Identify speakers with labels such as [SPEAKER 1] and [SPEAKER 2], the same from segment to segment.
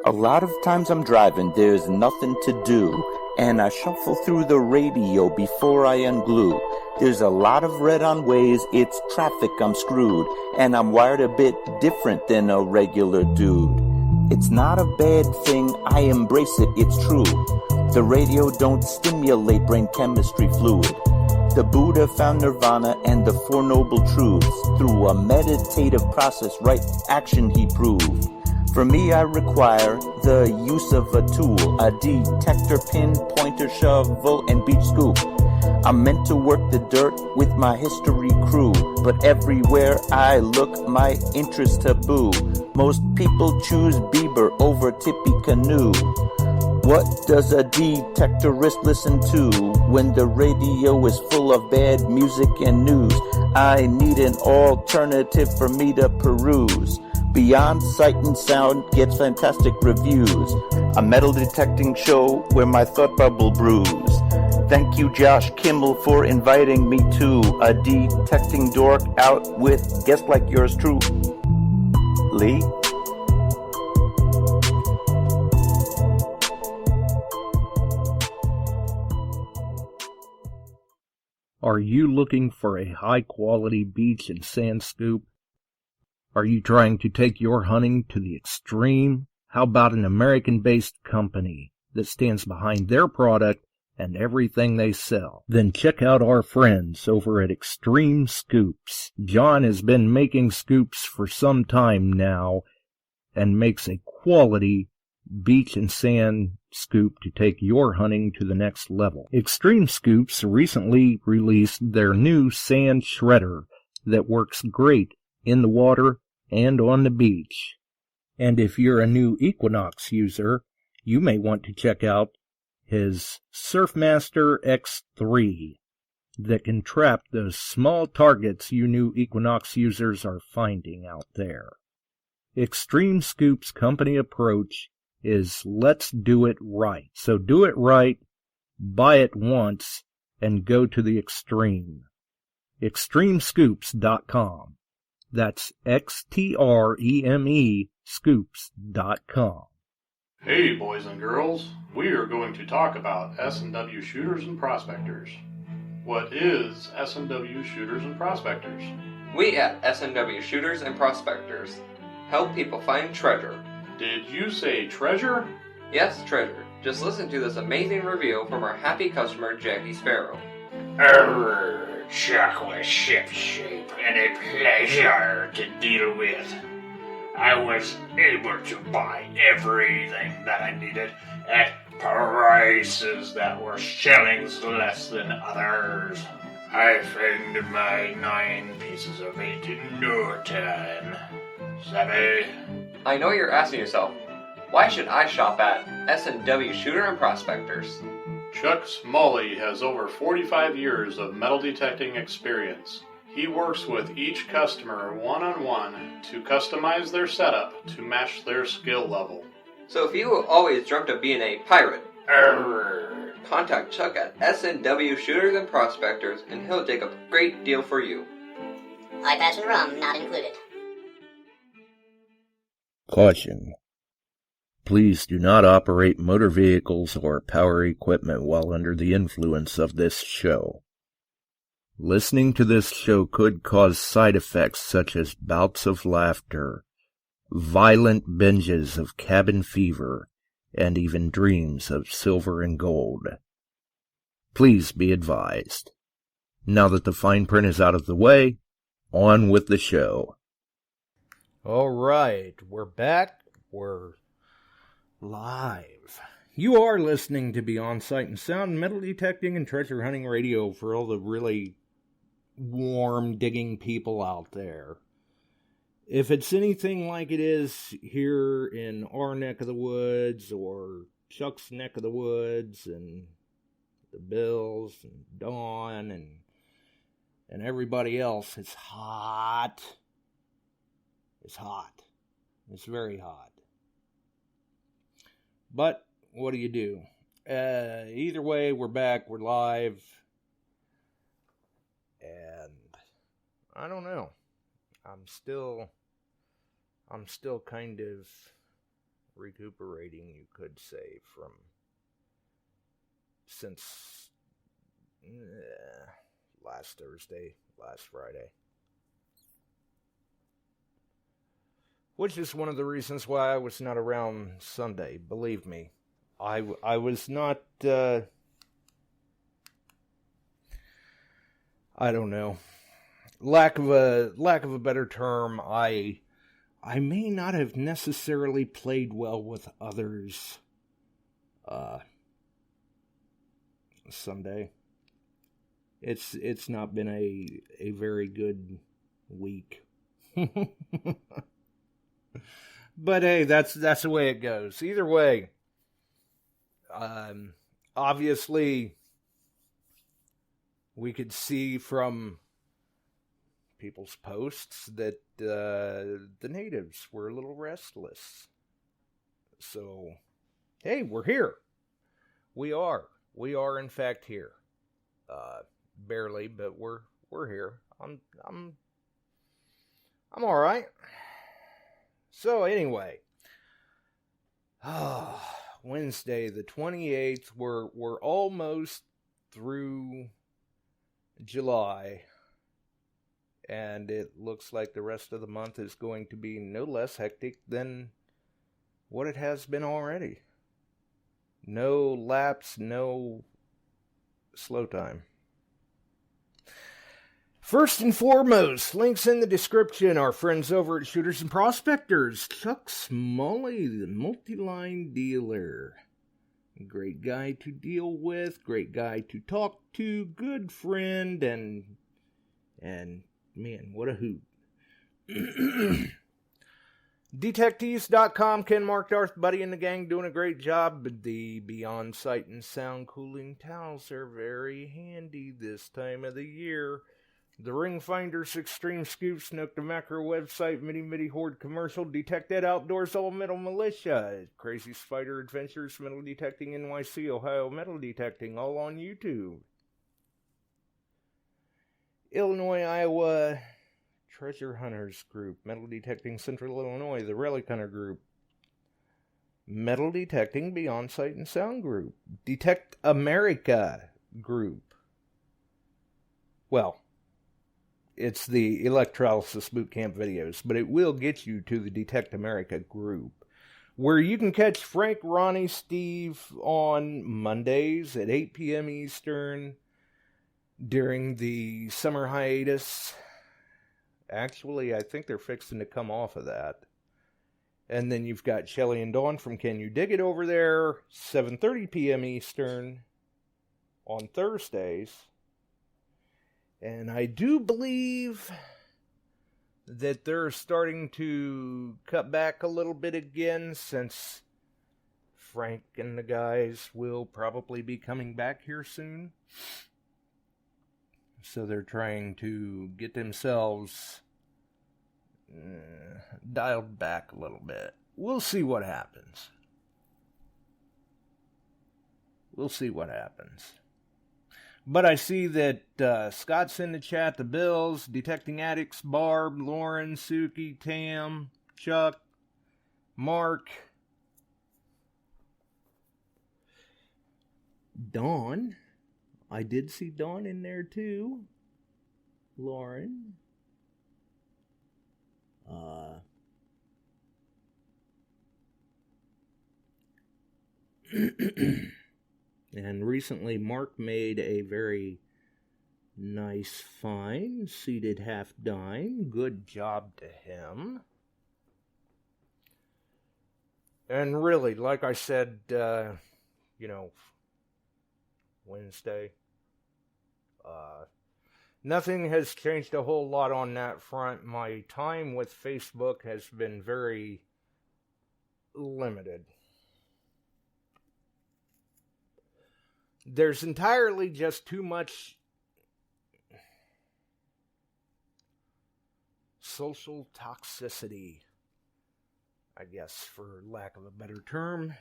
[SPEAKER 1] A lot of times I'm driving, there's nothing to do, and I shuffle through the radio before I unglue. There's a lot of red on ways, it's traffic, I'm screwed, and I'm wired a bit different than a regular dude. It's not a bad thing, I embrace it, it's true. The radio don't stimulate brain chemistry fluid. The Buddha found nirvana and the Four Noble Truths. Through a meditative process, right action he proved. For me, I require the use of a tool, a detector, pin, pointer, shovel, and beach scoop. I'm meant to work the dirt with my history crew, but everywhere I look, my interest taboo. Most people choose Bieber over Tippecanoe. What does a detectorist listen to when the radio is full of bad music and news? I need an alternative for me to peruse. Beyond Sight and Sound gets fantastic reviews. A metal detecting show where my thought bubble brews. Thank you, Josh Kimmel, for inviting me to a detecting dork out with guests like yours truly.
[SPEAKER 2] Are you looking for a high-quality beach and sand scoop? Are you trying to take your hunting to the extreme? How about an American-based company that stands behind their product and everything they sell? Then check out our friends over at XTREME Scoops. John has been making scoops for some time now and makes a quality beach and sand scoop to take your hunting to the next level. XTREME Scoops recently released their new sand shredder that works great in the water and on the beach. And if you're a new Equinox user, you may want to check out his Surfmaster X3 that can trap those small targets you new Equinox users are finding out there. XTREME Scoop's company approach is let's do it right. So do it right, buy it once, and go to the extreme. XTREMEScoops.com. That's XTREME scoops.com.
[SPEAKER 3] Hey boys and girls, we are going to talk about S&W shooters and prospectors. What is S&W shooters and prospectors?
[SPEAKER 4] We at S&W Shooters and Prospectors help people find treasure.
[SPEAKER 3] Did you say treasure?
[SPEAKER 4] Yes, treasure. Just listen to this amazing review from our happy customer, Jackie Sparrow.
[SPEAKER 5] Chocolate ship shape and a pleasure to deal with. I was able to buy everything that I needed at prices that were shillings less than others. I found my 9 pieces of 8 in no time. Savvy?
[SPEAKER 4] I know you're asking yourself, why should I shop at S&W Shooter and Prospectors?
[SPEAKER 3] Chuck Smalley has over 45 years of metal detecting experience. He works with each customer one-on-one to customize their setup to match their skill level.
[SPEAKER 4] So if you always dreamt of being a pirate, contact Chuck at S&W Shooters and Prospectors and he'll dig up a great deal for you.
[SPEAKER 6] High passion rum not included.
[SPEAKER 2] Caution. Please do not operate motor vehicles or power equipment while under the influence of this show. Listening to this show could cause side effects such as bouts of laughter, violent binges of cabin fever, and even dreams of silver and gold. Please be advised. Now that the fine print is out of the way, on with the show. All right, we're back. We're live. You are listening to Beyond Sight and Sound, metal detecting and treasure hunting radio for all the really warm digging people out there. If it's anything like it is here in our neck of the woods or Chuck's neck of the woods and the Bills and Dawn and everybody else, it's hot. It's hot. It's very hot. But what do you do? Either way, we're back. We're live. And I don't know. I'm still kind of recuperating, you could say, since last Thursday, last Friday. Which is one of the reasons why I was not around Sunday. Believe me, I was not. I don't know. Lack of a better term, I may not have necessarily played well with others. Sunday. It's not been a very good week. But hey, that's the way it goes. Either way, obviously, we could see from people's posts that the natives were a little restless. So, hey, we're here. We are in fact here. Barely, but we're here. I'm all right. So anyway, Wednesday the 28th. We're almost through July, and it looks like the rest of the month is going to be no less hectic than what it has been already. No lapse, no slow time. First and foremost, links in the description. Our friends over at Shooters and Prospectors. Chuck Smalley, the multi-line dealer. Great guy to deal with, great guy to talk to, good friend, and man, what a hoot. DETECTEES.com, Ken, Mark, Darth, Buddy, and the gang doing a great job. The Beyond Sight and Sound cooling towels are very handy this time of the year. TheRingFinders, Extreme Scoops, Nokta Makro website, Midi Horde commercial, Detected Outdoors, All Metal Militia, Crazy Spider Adventures, Metal Detecting NYC, Ohio Metal Detecting, all on YouTube. Illinois, Iowa Treasure Hunters Group, Metal Detecting Central Illinois, the Relic Hunter Group, Metal Detecting Beyond Sight and Sound Group, Detect America Group. Well, it's the electrolysis boot camp videos, but it will get you to the Detect America group, where you can catch Frank, Ronnie, Steve on Mondays at 8 p.m. Eastern during the summer hiatus. Actually, I think they're fixing to come off of that. And then you've got Shelly and Dawn from Can You Dig It over there, 7:30 p.m. Eastern on Thursdays. And I do believe that they're starting to cut back a little bit again, since Frank and the guys will probably be coming back here soon. So they're trying to get themselves dialed back a little bit. We'll see what happens. But I see that Scott's in the chat, the Bills, Detecting Addicts, Barb, Lauren, Suki, Tam, Chuck, Mark, Dawn. I did see Dawn in there too. Lauren. And recently Mark made a very nice find, seated half dime. Good job to him. And really, like I said, Wednesday, nothing has changed a whole lot on that front. My time with Facebook has been very limited. There's entirely just too much social toxicity, I guess, for lack of a better term.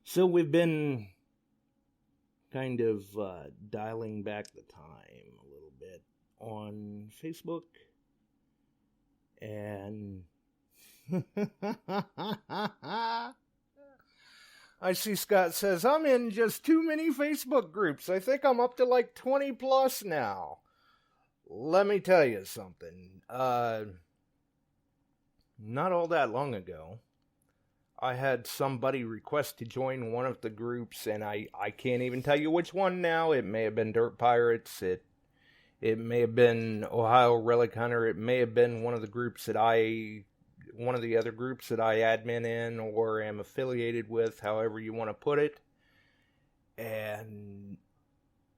[SPEAKER 2] So we've been kind of dialing back the time a little bit on Facebook. And I see Scott says, I'm in just too many Facebook groups. I think I'm up to like 20 plus now. Let me tell you something. Not all that long ago, I had somebody request to join one of the groups, and I can't even tell you which one now. It may have been Dirt Pirates. It may have been Ohio Relic Hunter. It may have been one of the groups that one of the other groups that I admin in or am affiliated with, however you want to put it. And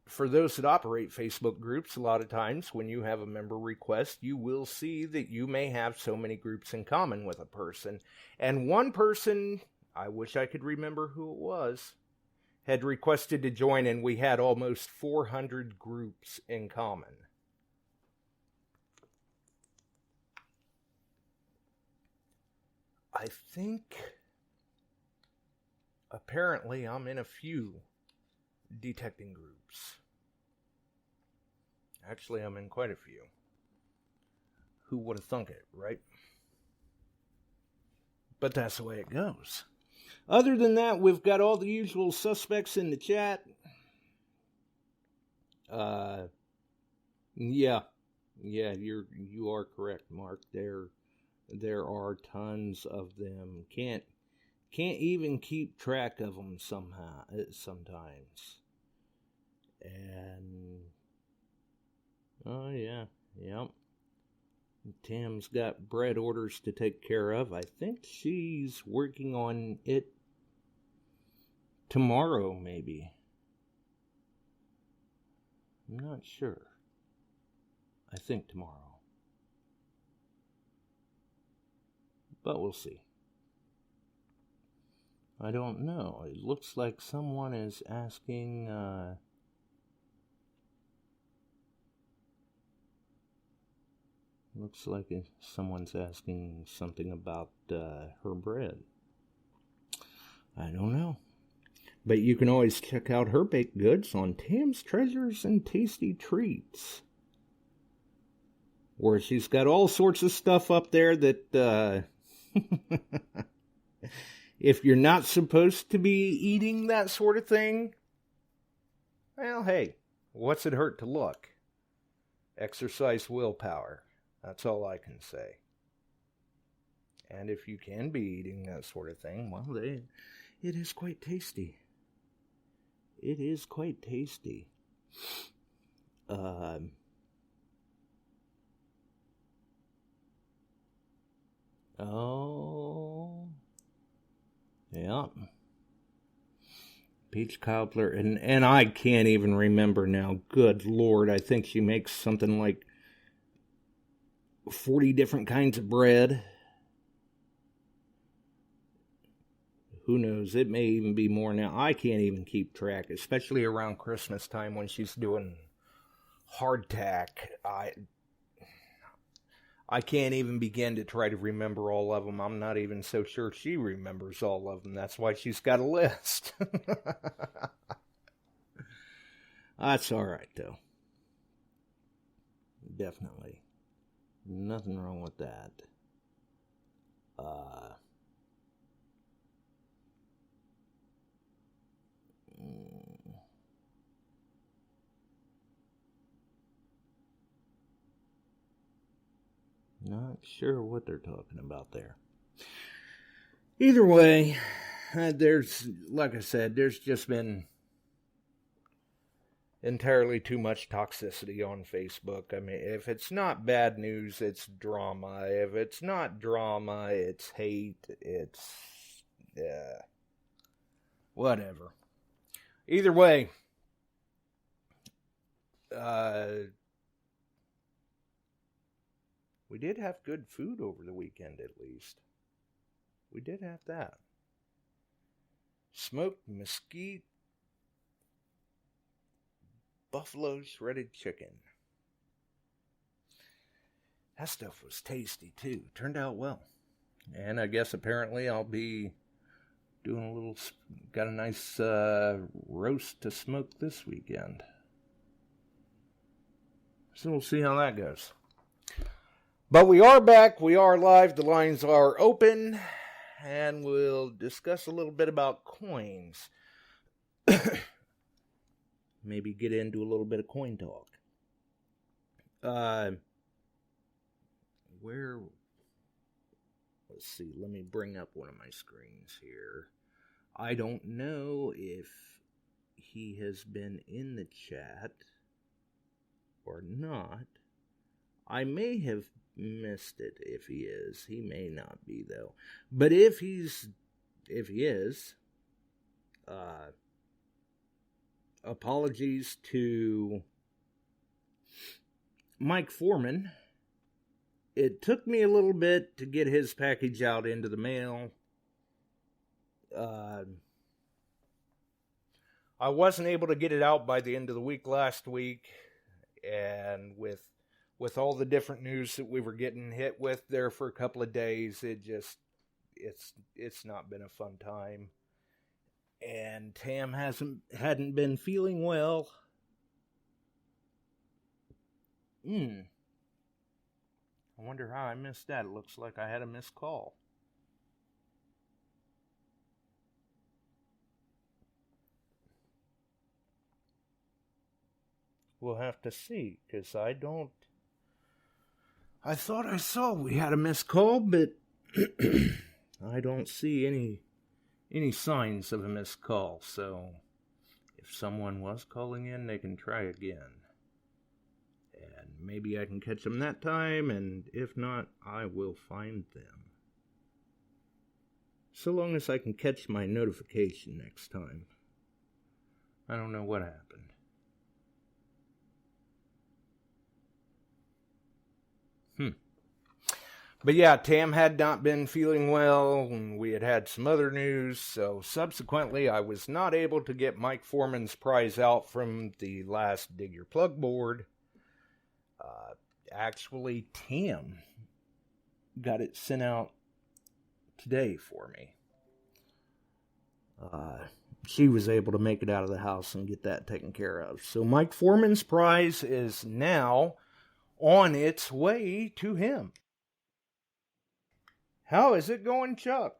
[SPEAKER 2] for those that operate Facebook groups, a lot of times when you have a member request, you will see that you may have so many groups in common with a person. And one person, I wish I could remember who it was, had requested to join, and we had almost 400 groups in common. I think, apparently, I'm in a few detecting groups. Actually, I'm in quite a few. Who would have thunk it, right? But that's the way it goes. Other than that, we've got all the usual suspects in the chat. Yeah, you are correct, Mark. There are tons of them. Can't even keep track of them sometimes. And oh yeah, yep. Tam's got bread orders to take care of. I think she's working on it tomorrow, maybe. I'm not sure. I think tomorrow. But we'll see. I don't know. It looks like someone is asking, looks like someone's asking something about her bread. I don't know. But you can always check out her baked goods on Tam's Treasures and Tasty Treats, where she's got all sorts of stuff up there that, if you're not supposed to be eating that sort of thing, well, hey, what's it hurt to look? Exercise willpower. That's all I can say. And if you can be eating that sort of thing, well, it is quite tasty. It is quite tasty. Oh, yeah. Peach cobbler, and I can't even remember now. Good Lord, I think she makes something like 40 different kinds of bread. Who knows? It may even be more now. I can't even keep track, especially around Christmas time when she's doing hardtack. I can't even begin to try to remember all of them. I'm not even so sure she remembers all of them. That's why she's got a list. That's all right, though. Definitely. Nothing wrong with that. Not sure what they're talking about there. Either way, there's, like I said, there's just been entirely too much toxicity on Facebook. I mean, if it's not bad news, it's drama. If it's not drama, it's hate. It's, whatever. Either way, we did have good food over the weekend, at least. We did have that. Smoked mesquite, buffalo shredded chicken. That stuff was tasty, too. Turned out well. And I guess apparently I'll be doing got a nice roast to smoke this weekend. So we'll see how that goes. But we are back. We are live. The lines are open. And we'll discuss a little bit about coins. Maybe get into a little bit of coin talk. Let's see, let me bring up one of my screens here. I don't know if he has been in the chat or not. I may have missed it if he is. He may not be, though. But if he is, apologies to Mike Foreman. It took me a little bit to get his package out into the mail. I wasn't able to get it out by the end of the week last week, and with all the different news that we were getting hit with there for a couple of days, it's not been a fun time. And Tam hadn't been feeling well. I wonder how I missed that. It looks like I had a missed call. We'll have to see, because I thought I saw we had a missed call, but I don't see any signs of a missed call. So if someone was calling in, they can try again. And maybe I can catch them that time, and if not, I will find them. So long as I can catch my notification next time. I don't know what happened. But yeah, Tam had not been feeling well, and we had some other news, so subsequently I was not able to get Mike Foreman's prize out from the last Dig Your Plug board. Actually, Tam got it sent out today for me. She was able to make it out of the house and get that taken care of. So Mike Foreman's prize is now on its way to him. How is it going, Chuck?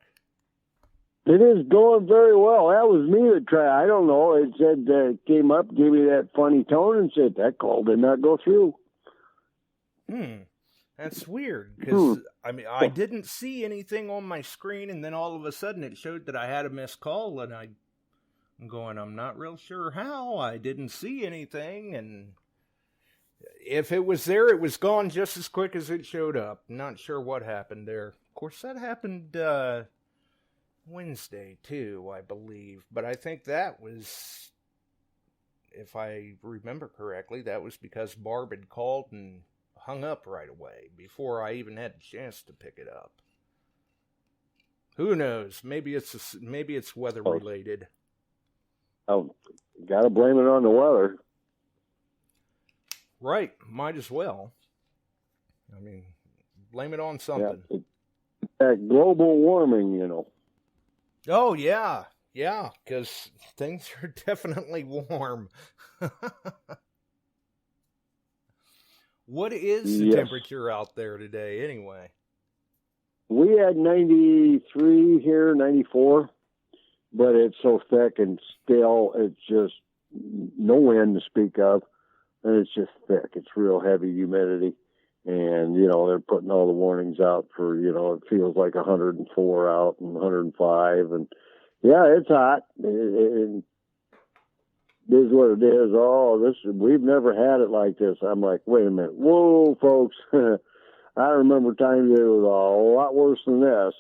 [SPEAKER 7] It is going very well. That was me that tried. I don't know. It said, came up, gave me that funny tone, and said that call did not go through.
[SPEAKER 2] That's weird, because, I didn't see anything on my screen, and then all of a sudden it showed that I had a missed call, and I'm going, I'm not real sure how. I didn't see anything, and if it was there, it was gone just as quick as it showed up. Not sure what happened there. Of course, that happened Wednesday, too, I believe. But I think that was, if I remember correctly, that was because Barb had called and hung up right away before I even had a chance to pick it up. Who knows? Maybe it's weather related.
[SPEAKER 7] Oh, gotta blame it on the weather.
[SPEAKER 2] Right, might as well. Blame it on something.
[SPEAKER 7] Yeah, that global warming, you know.
[SPEAKER 2] Oh, yeah, because things are definitely warm. What is the temperature out there today, anyway?
[SPEAKER 7] We had 93 here, 94, but it's so thick and still, it's just no wind to speak of, and it's just thick. It's real heavy humidity, and, they're putting all the warnings out for, it feels like 104 out and 105, and, yeah, it's hot. It is what it is. We've never had it like this. I'm like, wait a minute. Whoa, folks. I remember times it was a lot worse than this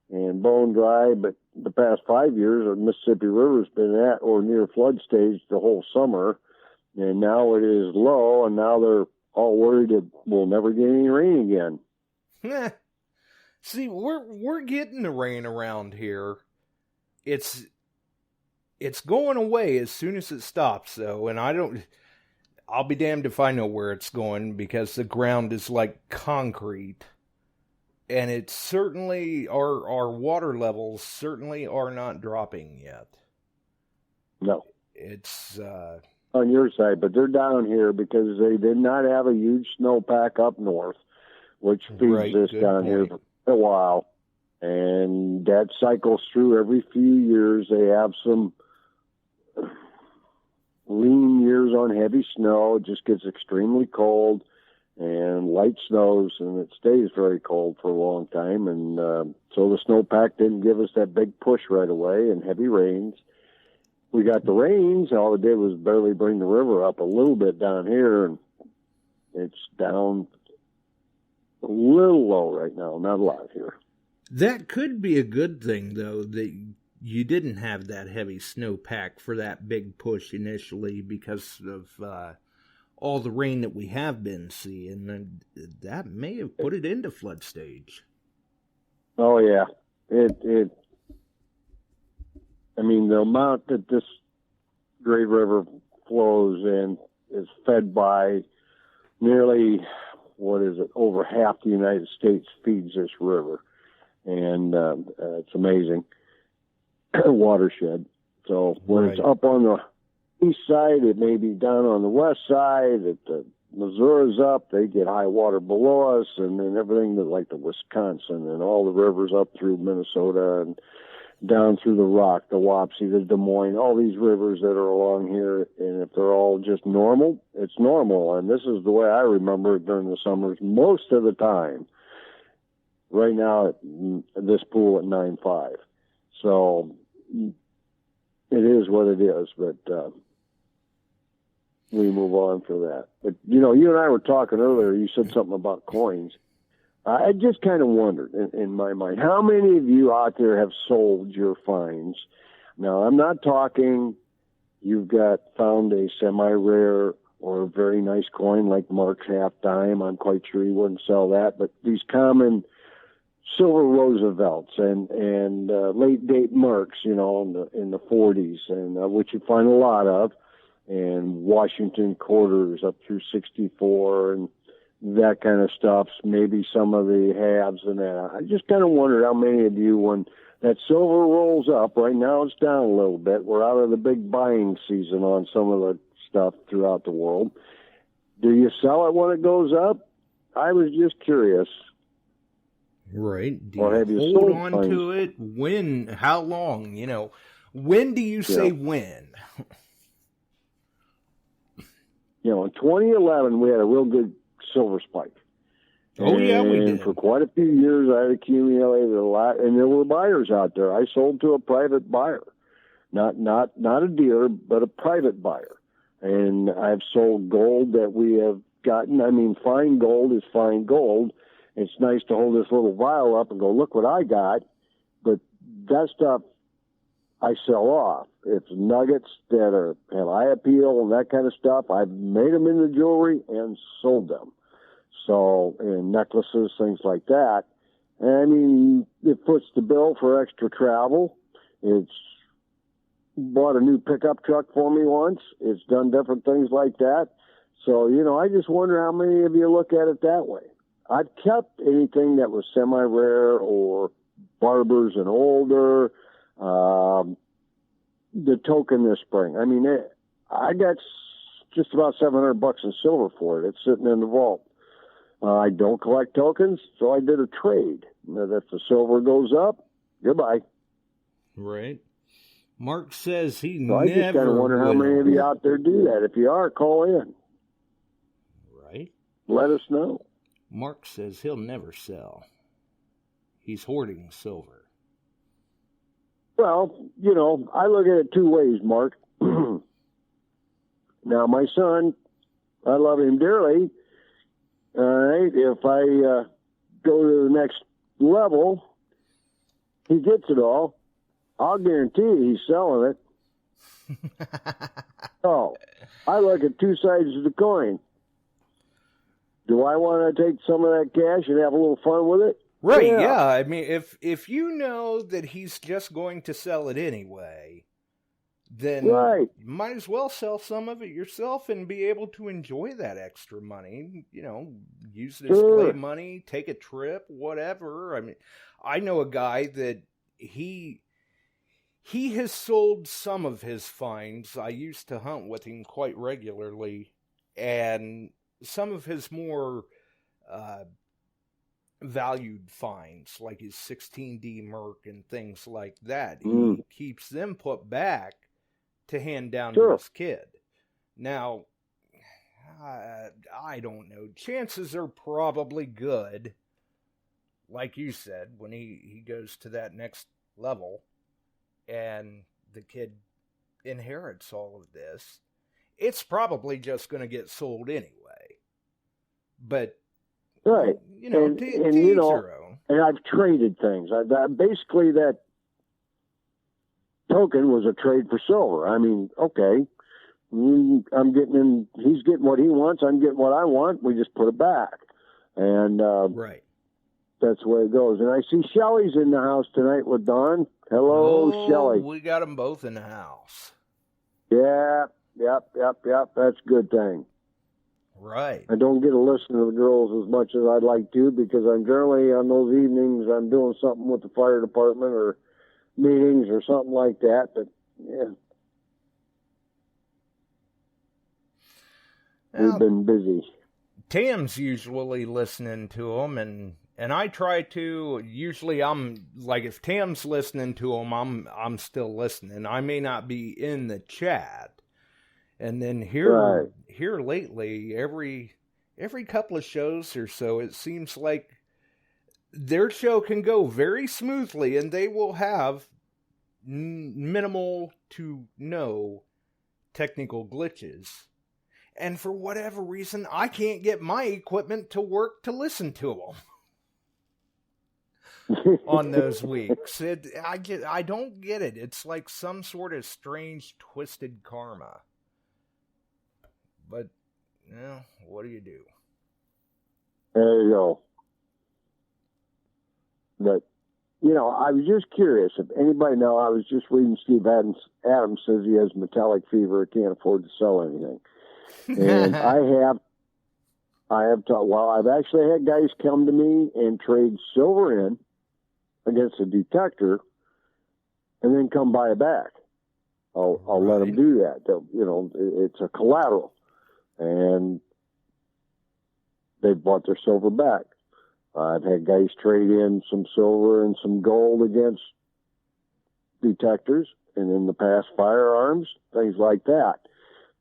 [SPEAKER 7] and bone dry, but the past 5 years, the Mississippi River's been at or near flood stage the whole summer, and now it is low, and now they're all worried that we'll never get any rain again.
[SPEAKER 2] See, we're getting the rain around here. It's going away as soon as it stops, though, and I'll be damned if I know where it's going, because the ground is like concrete, and it's certainly, our water levels certainly are not dropping yet.
[SPEAKER 7] No.
[SPEAKER 2] It's,
[SPEAKER 7] on your side, but they're down here because they did not have a huge snowpack up north. which feeds this down here for a while. And that cycles through every few years. They have some lean years on heavy snow. It just gets extremely cold and light snows, and it stays very cold for a long time. And so the snowpack didn't give us that big push right away, and heavy rains. We got the rains. All it did was barely bring the river up a little bit down here, and it's down a little low right now, not a lot here.
[SPEAKER 2] That could be a good thing, though, that you didn't have that heavy snowpack for that big push initially because of all the rain that we have been seeing, and that may have put it into flood stage.
[SPEAKER 7] Oh, yeah. I mean, the amount that this great river flows in is fed by nearly, over half the United States feeds this river. And it's amazing. Watershed. So when it's up on the east side, it may be down on the west side. If the Missouri's up, they get high water below us, and then everything that, like the Wisconsin and all the rivers up through Minnesota and down through the Rock, the Wapsie, the Des Moines, all these rivers that are along here. And if they're all just normal, it's normal. And this is the way I remember it during the summers most of the time. Right now, this pool at 9.5. So it is what it is, but we move on for that. But, you and I were talking earlier, you said something about coins. I just kind of wondered in my mind, how many of you out there have sold your finds? Now, I'm not talking you've found a semi-rare or a very nice coin like Mark's half dime. I'm quite sure he wouldn't sell that, but these common silver Roosevelts and late date Mercs, in the 40s, and which you find a lot of, and Washington quarters up through 64 and that kind of stuff. Maybe some of the halves and that. I just kind of wondered how many of you, when that silver rolls up, right now it's down a little bit. We're out of the big buying season on some of the stuff throughout the world. Do you sell it when it goes up? I was just curious.
[SPEAKER 2] Right. Do
[SPEAKER 7] or
[SPEAKER 2] you
[SPEAKER 7] have you
[SPEAKER 2] hold
[SPEAKER 7] sold
[SPEAKER 2] on
[SPEAKER 7] finds?
[SPEAKER 2] to it? When? How long? When do you say when?
[SPEAKER 7] In 2011, we had a real good silver spike.
[SPEAKER 2] Oh, yeah, we
[SPEAKER 7] And
[SPEAKER 2] did.
[SPEAKER 7] for quite a few years, I had accumulated a lot, and there were buyers out there. I sold to a private buyer, not a dealer, but a private buyer. And I've sold gold that we have gotten. I mean, fine gold is fine gold. It's nice to hold this little vial up and go, look what I got. But that stuff I sell off. It's nuggets that have eye appeal and that kind of stuff. I've made them into jewelry and sold them. So, and necklaces, things like that. And I mean, it foots the bill for extra travel. It's bought a new pickup truck for me once. It's done different things like that. So, I just wonder how many of you look at it that way. I've kept anything that was semi-rare or barbers and older. The token this spring. I mean, I got just about $700 in silver for it. It's sitting in the vault. I don't collect tokens, so I did a trade. If the silver goes up, goodbye.
[SPEAKER 2] Right. Mark says he
[SPEAKER 7] So
[SPEAKER 2] never
[SPEAKER 7] I just kind of wonder how many of you out there do that. If you are, call in.
[SPEAKER 2] Right.
[SPEAKER 7] Let us know.
[SPEAKER 2] Mark says he'll never sell. He's hoarding silver.
[SPEAKER 7] Well, I look at it two ways, Mark. Now, my son, I love him dearly. All right, if I go to the next level, he gets it all. I'll guarantee you he's selling it. So, I look at two sides of the coin. Do I want to take some of that cash and have a little fun with it?
[SPEAKER 2] Right, yeah. I mean, if you know that he's just going to sell it anyway, then you might as well sell some of it yourself and be able to enjoy that extra money. Use it as play money, take a trip, whatever. I mean, I know a guy that he has sold some of his finds. I used to hunt with him quite regularly, and some of his more valued finds, like his 16D Merc and things like that.
[SPEAKER 7] Mm.
[SPEAKER 2] He keeps them put back to hand down to
[SPEAKER 7] Sure.
[SPEAKER 2] his kid. Now, I don't know. Chances are probably good, like you said, when he goes to that next level and the kid inherits all of this, it's probably just going to get sold anyway. But,
[SPEAKER 7] Right.
[SPEAKER 2] you know,
[SPEAKER 7] And
[SPEAKER 2] to
[SPEAKER 7] you
[SPEAKER 2] each
[SPEAKER 7] know,
[SPEAKER 2] their own.
[SPEAKER 7] And I've traded things. Basically, that token was a trade for silver. I mean, okay, I'm getting in. He's getting what he wants. I'm getting what I want. We just put it back, and
[SPEAKER 2] Right.
[SPEAKER 7] that's the way it goes. And I see Shelly's in the house tonight with Dawn. Hello, Shelly.
[SPEAKER 2] We got them both in the house.
[SPEAKER 7] Yeah, yep. That's a good thing.
[SPEAKER 2] Right.
[SPEAKER 7] I don't get to listen to the girls as much as I'd like to because I'm generally on those evenings I'm doing something with the fire department or meetings or something like that. But yeah, we've been busy.
[SPEAKER 2] Tam's usually listening to them, and I try to. Usually, I'm like, if Tam's listening to them, I'm still listening. I may not be in the chat. And then here lately, every couple of shows or so, it seems like their show can go very smoothly, and they will have minimal to no technical glitches. And for whatever reason, I can't get my equipment to work to listen to them on those weeks. I don't get it. It's like some sort of strange, twisted karma. But, you know, what do you do?
[SPEAKER 7] There you go. But, you know, I was just curious if anybody know. I was just reading Steve Adams says he has metallic fever, can't afford to sell anything. And I've actually had guys come to me and trade silver in against a detector and then come buy it back. I'll let them do that. You know, it's a collateral. And they've bought their silver back. I've had guys trade in some silver and some gold against detectors and in the past firearms, things like that.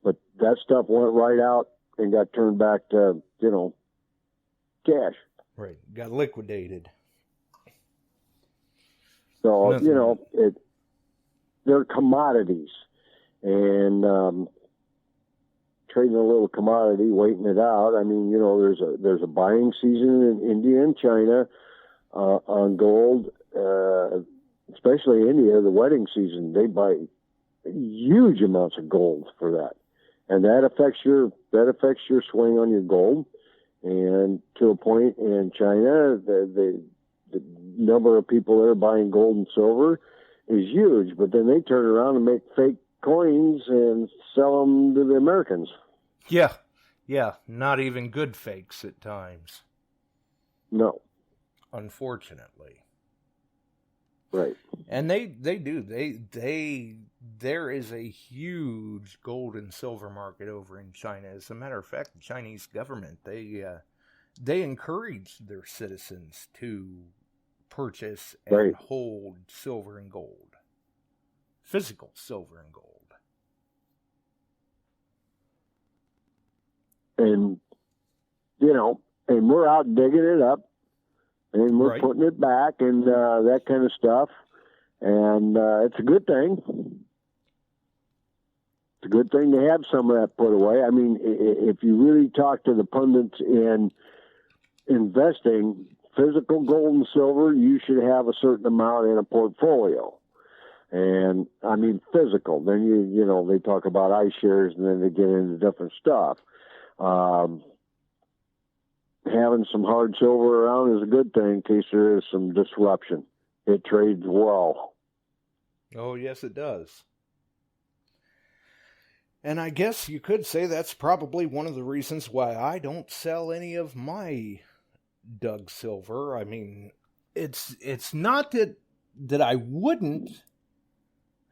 [SPEAKER 7] But that stuff went right out and got turned back to, you know, cash.
[SPEAKER 2] Right. Got liquidated.
[SPEAKER 7] So,
[SPEAKER 2] Nothing.
[SPEAKER 7] you know, they're commodities. And trading a little commodity, waiting it out. I mean, you know, there's a buying season in India and China on gold, especially India. The wedding season, they buy huge amounts of gold for that, and that affects your swing on your gold. And to a point in China, the number of people that are buying gold and silver is huge, but then they turn around and make fake coins and sell them to the Americans.
[SPEAKER 2] Yeah, not even good fakes at times.
[SPEAKER 7] No.
[SPEAKER 2] Unfortunately.
[SPEAKER 7] Right.
[SPEAKER 2] And they do. There is a huge gold and silver market over in China. As a matter of fact, the Chinese government, they encourage their citizens to purchase and hold silver and gold. Physical silver and gold.
[SPEAKER 7] And, you know, and we're out digging it up, and we're putting it back and that kind of stuff. And it's a good thing. It's a good thing to have some of that put away. I mean, if you really talk to the pundits in investing, physical gold and silver, you should have a certain amount in a portfolio. And, I mean, physical. Then, you know, they talk about iShares, and then they get into different stuff. Having some hard silver around is a good thing in case there is some disruption. It trades well.
[SPEAKER 2] Oh, yes, it does. And I guess you could say that's probably one of the reasons why I don't sell any of my dug silver. I mean, it's not that I wouldn't.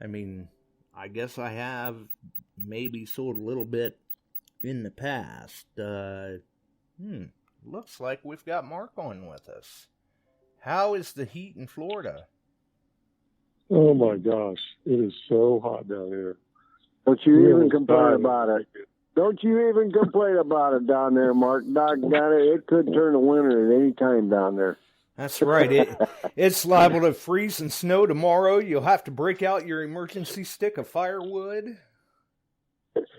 [SPEAKER 2] I mean, I guess I have maybe sold a little bit in the past. looks like we've got Mark on with us. How is the heat in Florida?
[SPEAKER 8] Oh my gosh, it is so hot down here.
[SPEAKER 7] Don't you even complain about it. Don't you even complain about it down there, Mark. Doggone it, it could turn to winter at any time down there.
[SPEAKER 2] That's right. It's liable to freeze and snow tomorrow. You'll have to break out your emergency stick of firewood.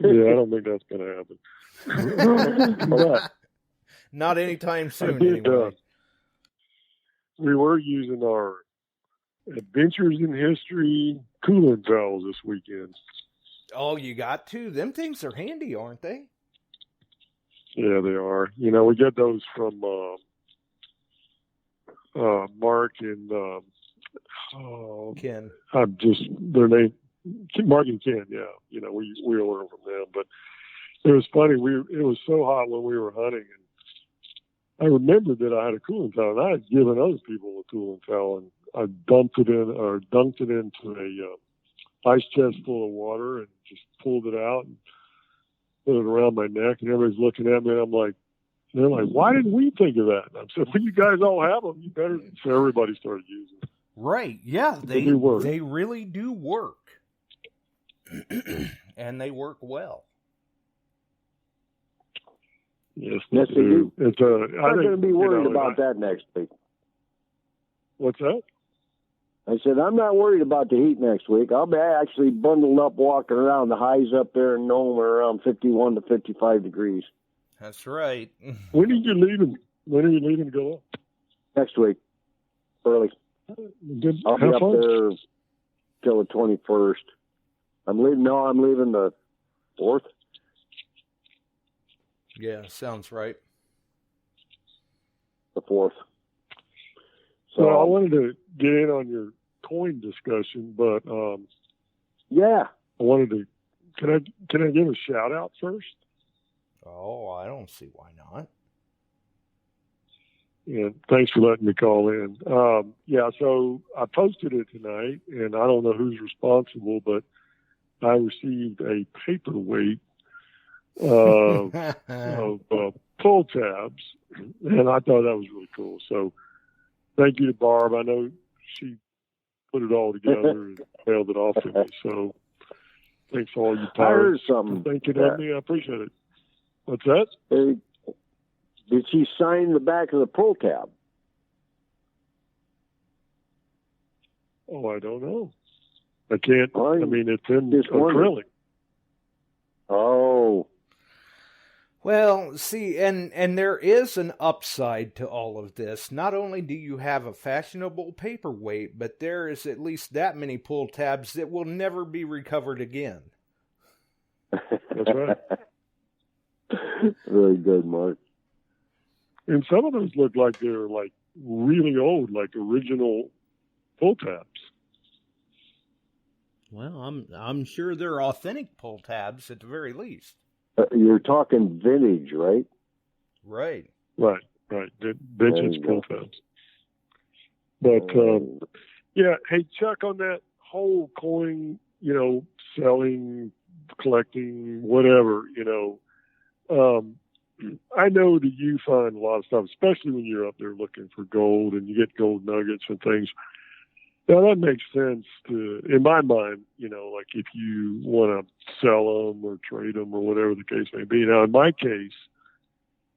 [SPEAKER 8] Yeah, I don't think that's going to happen. But
[SPEAKER 2] not anytime soon, anyway.
[SPEAKER 8] We were using our Adventures in History cooling towels this weekend.
[SPEAKER 2] Oh, you got to? Them things are handy, aren't they?
[SPEAKER 8] Yeah, they are. You know, we get those from Mark and
[SPEAKER 2] Ken.
[SPEAKER 8] I'm just their name, Mark and Ken. Yeah, you know, we order from them. But it was funny. It was so hot when we were hunting, and I remembered that I had a cooling towel, and I had given other people a cooling towel, and I dunked it into a ice chest full of water and just pulled it out and put it around my neck, and everybody's looking at me, and they're like, why didn't we think of that? And I said, well, you guys all have them. You better. So everybody started using them.
[SPEAKER 2] Right. Yeah. They really do work. And they work well.
[SPEAKER 8] Yes,
[SPEAKER 7] they do.
[SPEAKER 8] I'm
[SPEAKER 7] going to be worried about that next week.
[SPEAKER 8] What's that?
[SPEAKER 7] I said, I'm not worried about the heat next week. I'll be actually bundled up walking around. The highs up there in Nome are around 51 to 55 degrees.
[SPEAKER 2] That's right.
[SPEAKER 8] When are you leaving? When are you leaving to go up?
[SPEAKER 7] Next week, early. I'll be up there till the 21st. I'm leaving the 4th.
[SPEAKER 2] Yeah, sounds right.
[SPEAKER 7] The 4th.
[SPEAKER 8] So I wanted to get in on your coin discussion, but
[SPEAKER 7] yeah,
[SPEAKER 8] I wanted to. Can I give a shout out first?
[SPEAKER 2] Oh, I don't see why not.
[SPEAKER 8] Yeah, thanks for letting me call in. Yeah, so I posted it tonight, and I don't know who's responsible, but I received a paperweight of pull tabs, and I thought that was really cool. So thank you to Barb. I know she put it all together and mailed it off to me. So thanks for all you pirates. Thank you to me. I appreciate it. What's that?
[SPEAKER 7] Did she sign the back of the pull tab?
[SPEAKER 8] Oh, I don't know. I can't. I mean, it's in acrylic.
[SPEAKER 7] Oh.
[SPEAKER 2] Well, see, and there is an upside to all of this. Not only do you have a fashionable paperweight, but there is at least that many pull tabs that will never be recovered again.
[SPEAKER 8] That's right.
[SPEAKER 7] Very good, Mark.
[SPEAKER 8] And some of those look like they're like really old, like original pull tabs.
[SPEAKER 2] Well, I'm sure they're authentic pull tabs at the very least.
[SPEAKER 7] You're talking vintage, right?
[SPEAKER 2] Right.
[SPEAKER 8] Vintage pull tabs. But yeah, hey Chuck, on that whole coin, selling, collecting, whatever, I know that you find a lot of stuff, especially when you're up there looking for gold and you get gold nuggets and things. Now that makes sense in my mind, like if you want to sell them or trade them or whatever the case may be. Now in my case,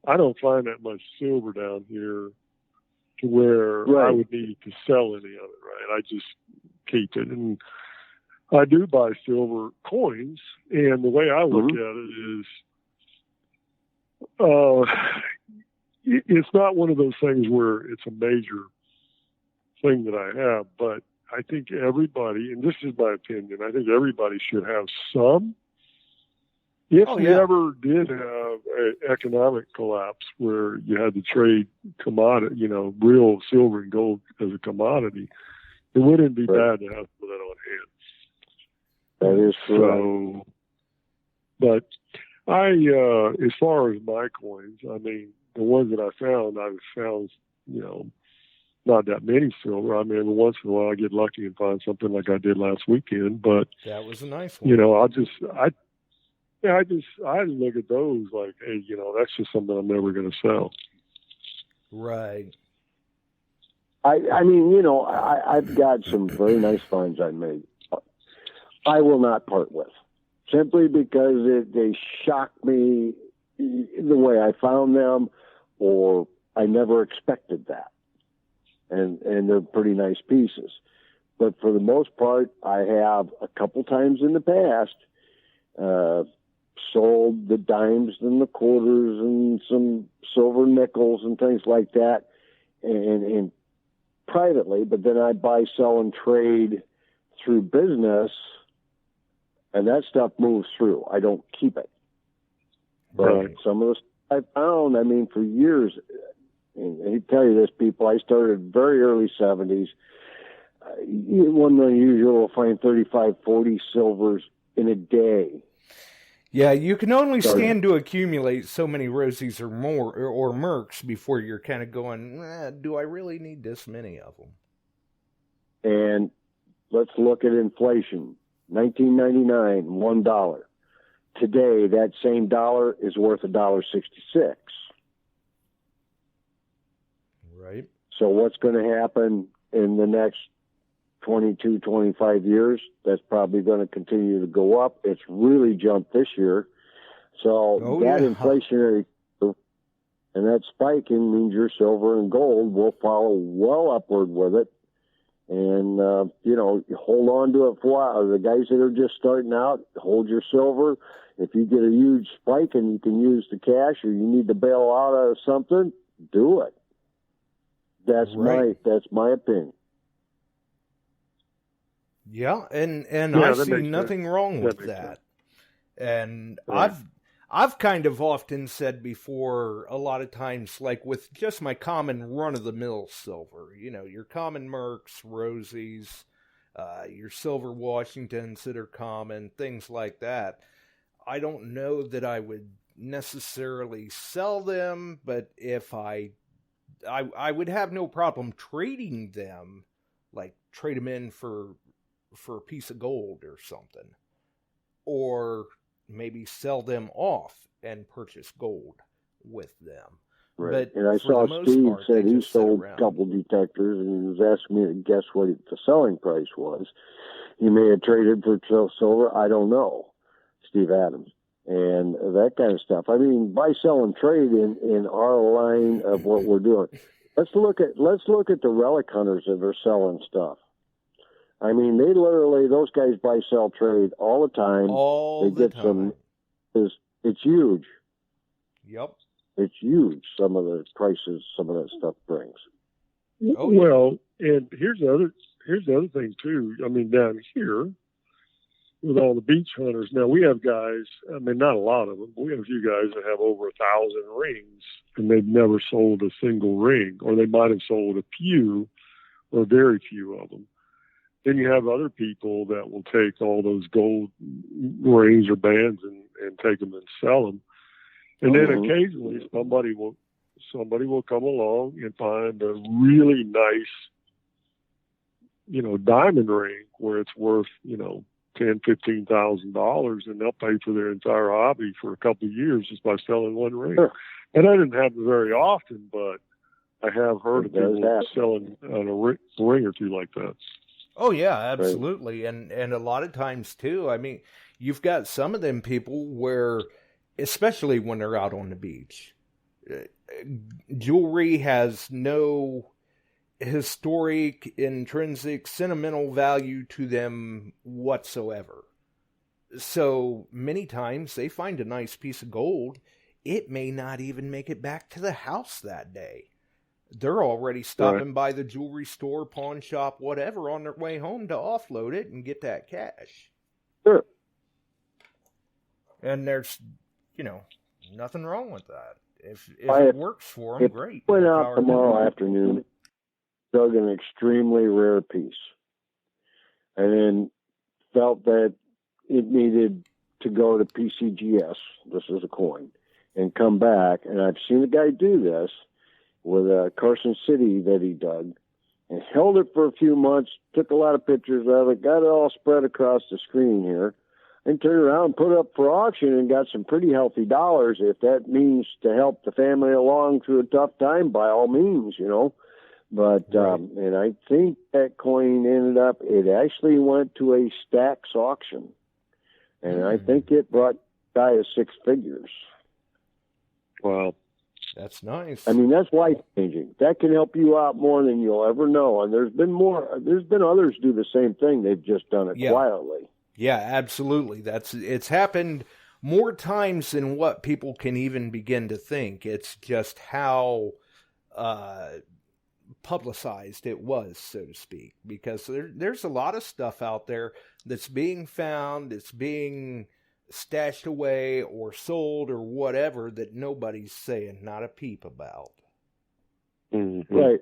[SPEAKER 8] I don't find that much silver down here to where I would need to sell any of it, right? I just keep it. And I do buy silver coins, and the way I look at it is, it's not one of those things where it's a major thing that I have, but I think everybody, and this is my opinion, I think everybody should have some. If we ever did have an economic collapse where you had to trade commodity, real silver and gold as a commodity, it wouldn't be bad to have that on hand.
[SPEAKER 7] That is true.
[SPEAKER 8] But as far as my coins, I mean, the ones that I've found, not that many silver. I mean, every once in a while I get lucky and find something like I did last weekend, but
[SPEAKER 2] that was a nice one.
[SPEAKER 8] I look at those like, hey, that's just something I'm never going to sell.
[SPEAKER 2] Right.
[SPEAKER 7] I mean, you know, I've got some very nice finds I made. I will not part with, simply because they shock me the way I found them, or I never expected that. And they're pretty nice pieces. But for the most part, I have a couple times in the past sold the dimes and the quarters and some silver nickels and things like that, and privately. But then I buy, sell, and trade through business, and that stuff moves through. I don't keep it. But
[SPEAKER 8] Right.
[SPEAKER 7] some of the stuff I found, I mean, for years, and I tell you this, people, I started very early 70s. One unusual, find 35, 40 silvers in a day.
[SPEAKER 2] Yeah, you can only stand to accumulate so many rosies or more, or mercs before you're kind of going, do I really need this many of them?
[SPEAKER 7] And let's look at inflation. 1999, $1. Today, that same dollar is worth $1.66.
[SPEAKER 2] Right.
[SPEAKER 7] So what's going to happen in the next 22, 25 years? That's probably going to continue to go up. It's really jumped this year. So inflationary and that spiking means your silver and gold will follow well upward with it. And, you know, hold on to it for a while. The guys that are just starting out, hold your silver. If you get a huge spike and you can use the cash, or you need to bail out of something, do it. That's my opinion.
[SPEAKER 2] Yeah, and
[SPEAKER 8] Yeah,
[SPEAKER 2] I
[SPEAKER 8] that
[SPEAKER 2] see
[SPEAKER 8] makes
[SPEAKER 2] nothing
[SPEAKER 8] sense.
[SPEAKER 2] wrong with
[SPEAKER 8] That makes
[SPEAKER 2] that. And
[SPEAKER 8] Right.
[SPEAKER 2] I've kind of often said before, a lot of times, like with just my common run-of-the-mill silver, you know, your common mercs, rosies, your silver Washingtons that are common, things like that. I don't know that I would necessarily sell them, but if I would have no problem trading them, like trade them in for a piece of gold or something, or maybe sell them off and purchase gold with them.
[SPEAKER 7] Right.
[SPEAKER 2] But
[SPEAKER 7] And I
[SPEAKER 2] for
[SPEAKER 7] saw
[SPEAKER 2] the most
[SPEAKER 7] Steve
[SPEAKER 2] part,
[SPEAKER 7] said
[SPEAKER 2] they
[SPEAKER 7] he
[SPEAKER 2] just sit
[SPEAKER 7] sold a
[SPEAKER 2] around.
[SPEAKER 7] couple detectors, and he was asking me to guess what the selling price was. He may have traded for silver. I don't know. Steve Adams. And that kind of stuff. I mean, buy, sell, and trade in our line of what we're doing. Let's look at the relic hunters that are selling stuff. I mean, they literally, those guys buy, sell, trade all the time.
[SPEAKER 2] All
[SPEAKER 7] they
[SPEAKER 2] the
[SPEAKER 7] get
[SPEAKER 2] time.
[SPEAKER 7] It's huge.
[SPEAKER 2] Yep.
[SPEAKER 7] It's huge. Some of the prices, some of that stuff brings.
[SPEAKER 2] Oh, yeah.
[SPEAKER 8] Well, and here's the other thing too. I mean, down here with all the beach hunters, now we have guys. I mean, not a lot of them, but we have a few guys that have over 1,000 rings, and they've never sold a single ring, or they might have sold a few, or very few of them. Then you have other people that will take all those gold rings or bands and take them and sell them. And then occasionally somebody will come along and find a really nice, you know, diamond ring where it's worth, you know, $10,000-$15,000, and they'll pay for their entire hobby for a couple of years just by selling one ring.
[SPEAKER 7] Sure.
[SPEAKER 8] And that didn't happen very often, but I have heard of people
[SPEAKER 7] happen.
[SPEAKER 8] selling a ring or two like that.
[SPEAKER 2] Oh yeah, absolutely. Right. And a lot of times too, I mean, you've got some of them people where, especially when they're out on the beach, jewelry has no historic, intrinsic, sentimental value to them whatsoever. So many times they find a nice piece of gold. It may not even make it back to the house that day. They're already stopping by the jewelry store, pawn shop, whatever, on their way home to offload it and get that cash.
[SPEAKER 7] Sure.
[SPEAKER 2] And there's, you know, nothing wrong with that. If it works for them, great.
[SPEAKER 7] Went out tomorrow afternoon, dug an extremely rare piece, and then felt that it needed to go to PCGS, this is a coin, and come back. And I've seen a guy do this with a Carson City that he dug, and held it for a few months, took a lot of pictures of it, got it all spread across the screen here. and turned around and put up for auction and got some pretty healthy dollars. If that means to help the family along through a tough time, by all means, you know. But, and I think that coin it actually went to a Stax auction. And I think it brought guy of 6 figures.
[SPEAKER 8] Wow.
[SPEAKER 2] That's nice.
[SPEAKER 7] I mean, that's life changing. That can help you out more than you'll ever know. And there's been others do the same thing. They've just done it quietly.
[SPEAKER 2] Yeah, absolutely. It's happened more times than what people can even begin to think. It's just how publicized it was, so to speak, because there's a lot of stuff out there that's being found, it's being stashed away or sold or whatever that nobody's saying not a peep about.
[SPEAKER 8] Mm-hmm.
[SPEAKER 7] Right.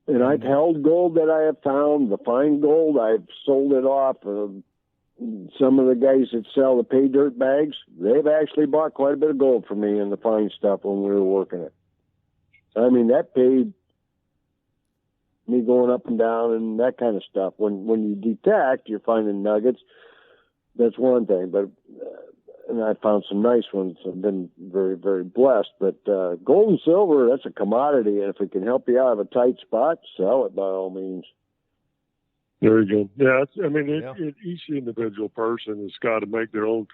[SPEAKER 7] And I've held gold that I have found, the fine gold. I've sold it off. Some of the guys that sell the pay dirt bags, they've actually bought quite a bit of gold for me in the fine stuff when we were working it. I mean, that paid me going up and down and that kind of stuff. When you detect, you're finding nuggets. That's one thing, but and I found some nice ones. I've been very, very blessed. But gold and silver, that's a commodity, and if it can help you out of a tight spot, sell it by all means.
[SPEAKER 8] Very good. Yeah, each individual person has got to make their own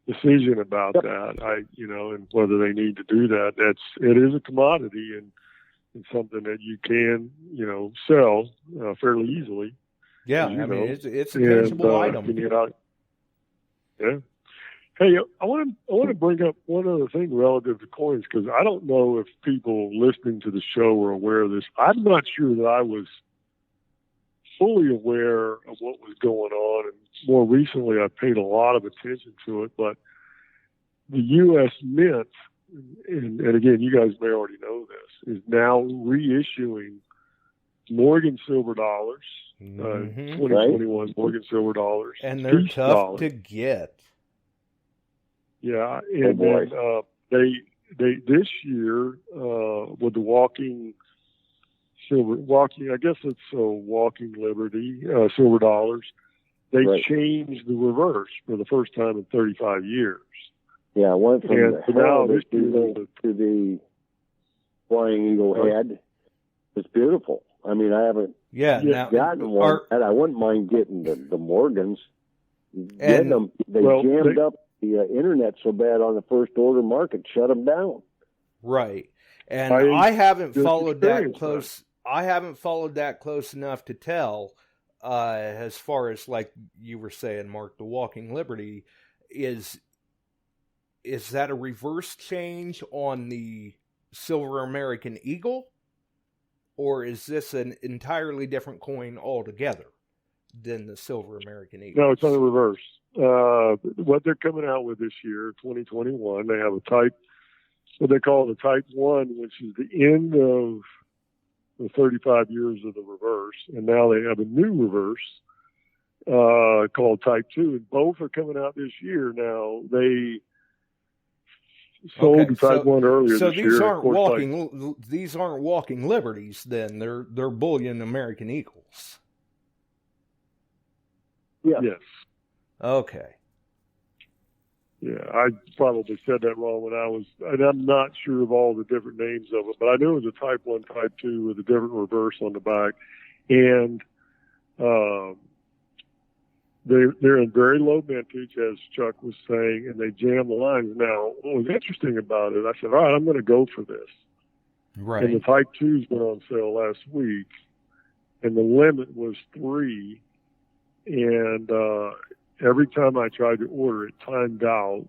[SPEAKER 8] decision about that. And whether they need to do that. It is a commodity, and it's something that you can, sell fairly easily.
[SPEAKER 2] Yeah, it's a tangible item.
[SPEAKER 8] Yeah. Hey, I want to bring up one other thing relative to coins, because I don't know if people listening to the show are aware of this. I'm not sure that I was fully aware of what was going on, and more recently I paid a lot of attention to it. But the U.S. Mint, and again, you guys may already know this, is now reissuing Morgan silver dollars. 2021 Morgan silver dollars,
[SPEAKER 2] and they're tough to get.
[SPEAKER 8] Yeah, and then they this year with the walking, I guess it's walking Liberty silver dollars. They changed the reverse for the first time in 35 years.
[SPEAKER 7] Yeah, went from to the Flying Eagle head. It's beautiful. I mean, I haven't gotten one. And I wouldn't mind getting the Morgans. Jammed up the internet so bad on the first order market, shut them down.
[SPEAKER 2] Right. And I haven't followed that close. I haven't followed that close enough to tell, as far as, like you were saying, Mark, the Walking Liberty, is that a reverse change on the Silver American Eagle? Or is this an entirely different coin altogether than the Silver American Eagle?
[SPEAKER 8] No, it's on the reverse. What they're coming out with this year, 2021, they have what they call the Type 1, which is the end of the 35 years of the reverse. And now they have a new reverse called Type 2. And both are coming out this year. Now, they sold the Type 1 earlier this year.
[SPEAKER 2] So these aren't walking liberties then. They're bullion American Eagles.
[SPEAKER 7] Yeah.
[SPEAKER 8] Yes.
[SPEAKER 2] Okay.
[SPEAKER 8] Yeah, I probably said that wrong and I'm not sure of all the different names of it, but I knew it was a Type 1, Type 2 with a different reverse on the back. And they're in very low vintage, as Chuck was saying, and they jam the lines. Now, what was interesting about it, I said, all right, I'm going to go for this.
[SPEAKER 2] Right.
[SPEAKER 8] And the Type 2s went on sale last week, and the limit was 3. And every time I tried to order, it timed out.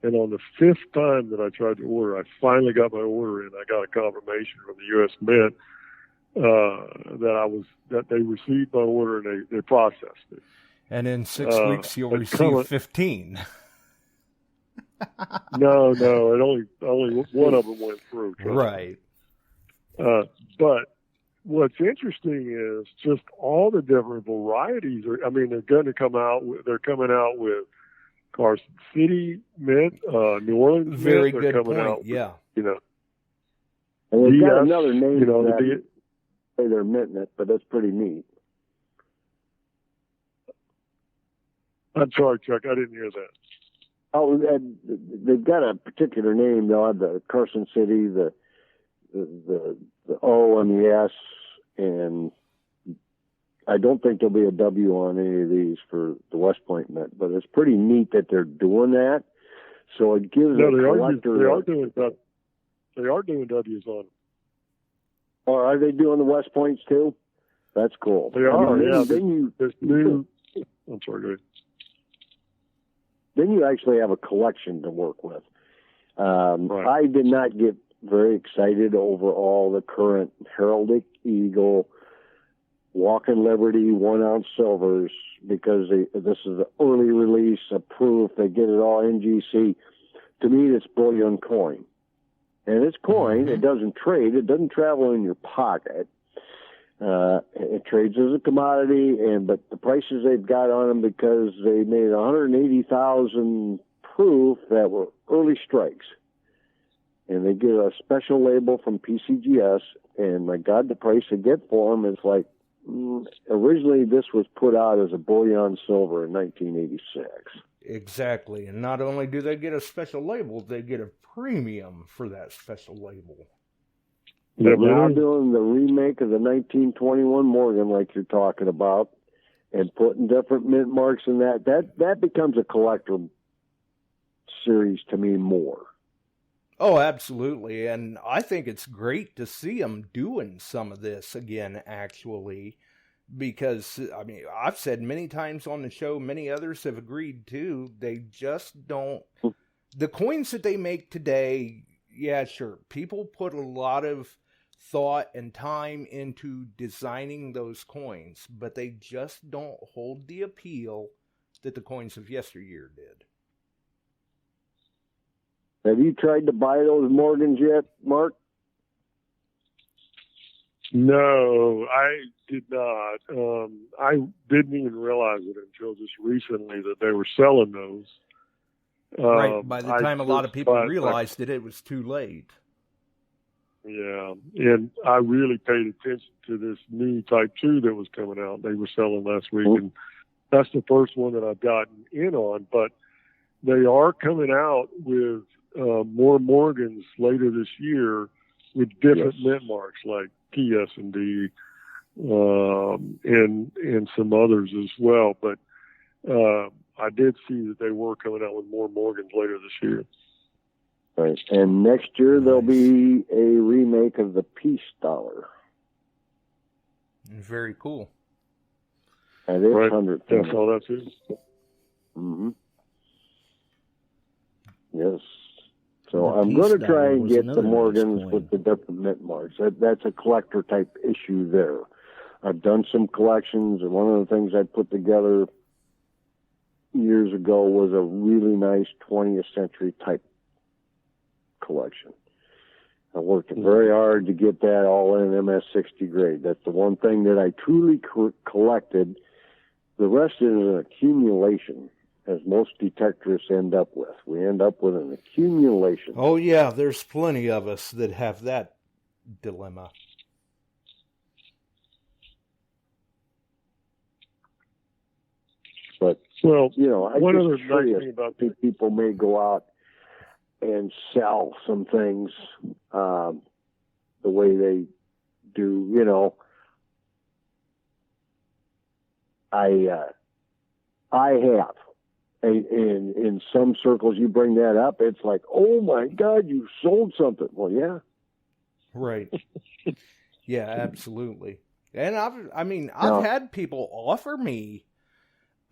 [SPEAKER 8] And on the 5th time that I tried to order, I finally got my order in. I got a confirmation from the U.S. Mint that they received my order and they processed it.
[SPEAKER 2] And in 6 weeks, you'll receive 15.
[SPEAKER 8] No, it only one of them went through.
[SPEAKER 2] Right.
[SPEAKER 8] But what's interesting is just all the different varieties. They're going to come out. They're coming out with Carson City Mint, New Orleans
[SPEAKER 2] Very
[SPEAKER 8] Mint.
[SPEAKER 2] good
[SPEAKER 8] They're coming
[SPEAKER 2] point.
[SPEAKER 8] out with,
[SPEAKER 7] And they've got another name
[SPEAKER 8] that
[SPEAKER 7] say they're minting it, but that's pretty neat.
[SPEAKER 8] I'm sorry, Chuck. I didn't hear that.
[SPEAKER 7] Oh, they've got a particular name. They'll have the Carson City, the O and the S, and I don't think there'll be a W on any of these for the West Point Mint, but it's pretty neat that they're doing that. So it gives a collector.
[SPEAKER 8] They are doing W's on them.
[SPEAKER 7] Or are they doing the West Points too? That's cool.
[SPEAKER 8] They are. Yeah.
[SPEAKER 7] I'm sorry, go ahead. Then you actually have a collection to work with.
[SPEAKER 8] Right.
[SPEAKER 7] I did not get very excited over all the current Heraldic, Eagle, Walking Liberty 1 ounce silvers because this is the early release of proof. They get it all NGC. To me, it's bullion coin. And it's coin. It doesn't trade. It doesn't travel in your pocket. It trades as a commodity, but the prices they've got on them because they made 180,000 proof that were early strikes. And they get a special label from PCGS, and my God, the price they get for them is like, originally this was put out as a bullion silver in 1986.
[SPEAKER 2] Exactly. And not only do they get a special label, they get a premium for that special label.
[SPEAKER 7] They're now doing the remake of the 1921 Morgan like you're talking about and putting different mint marks in that. That becomes a collector series to me more.
[SPEAKER 2] Oh, absolutely. And I think it's great to see them doing some of this again, actually, because, I mean, I've said many times on the show, many others have agreed too, they just don't, the coins that they make today, yeah, sure, people put a lot of thought and time into designing those coins, but they just don't hold the appeal that the coins of yesteryear did.
[SPEAKER 7] Have you tried to buy those Morgans yet, Mark?
[SPEAKER 8] No, I did not. I didn't even realize it until just recently that they were selling those.
[SPEAKER 2] Right. By the time a lot of people realized it was too late.
[SPEAKER 8] Yeah, and I really paid attention to this new Type 2 that was coming out. They were selling last week, and that's the first one that I've gotten in on. But they are coming out with more Morgans later this year with different mint marks like PS and D and some others as well. But I did see that they were coming out with more Morgans later this year.
[SPEAKER 7] Right. And next year there'll be a remake of the Peace Dollar.
[SPEAKER 2] Very cool.
[SPEAKER 7] And it's
[SPEAKER 8] right.
[SPEAKER 7] 100.
[SPEAKER 8] That's all that is.
[SPEAKER 7] Mm-hmm. Yes. So I'm going to try and get the Morgans with the different mint marks. That's a collector type issue there. I've done some collections, and one of the things I put together years ago was a really nice 20th century type collection. I worked very hard to get that all in MS-60 grade. That's the one thing that I truly collected. The rest is an accumulation, as most detectors end up with. We end up with an accumulation.
[SPEAKER 2] Oh, yeah, there's plenty of us that have that dilemma.
[SPEAKER 7] But,
[SPEAKER 8] well,
[SPEAKER 7] you know,
[SPEAKER 8] one other nice thing about
[SPEAKER 7] people may go out and sell some things the way they do, you know. I have. In some circles, you bring that up, it's like, oh my God, you sold something. Well, yeah.
[SPEAKER 2] Right. Yeah, absolutely. And I've had people offer me,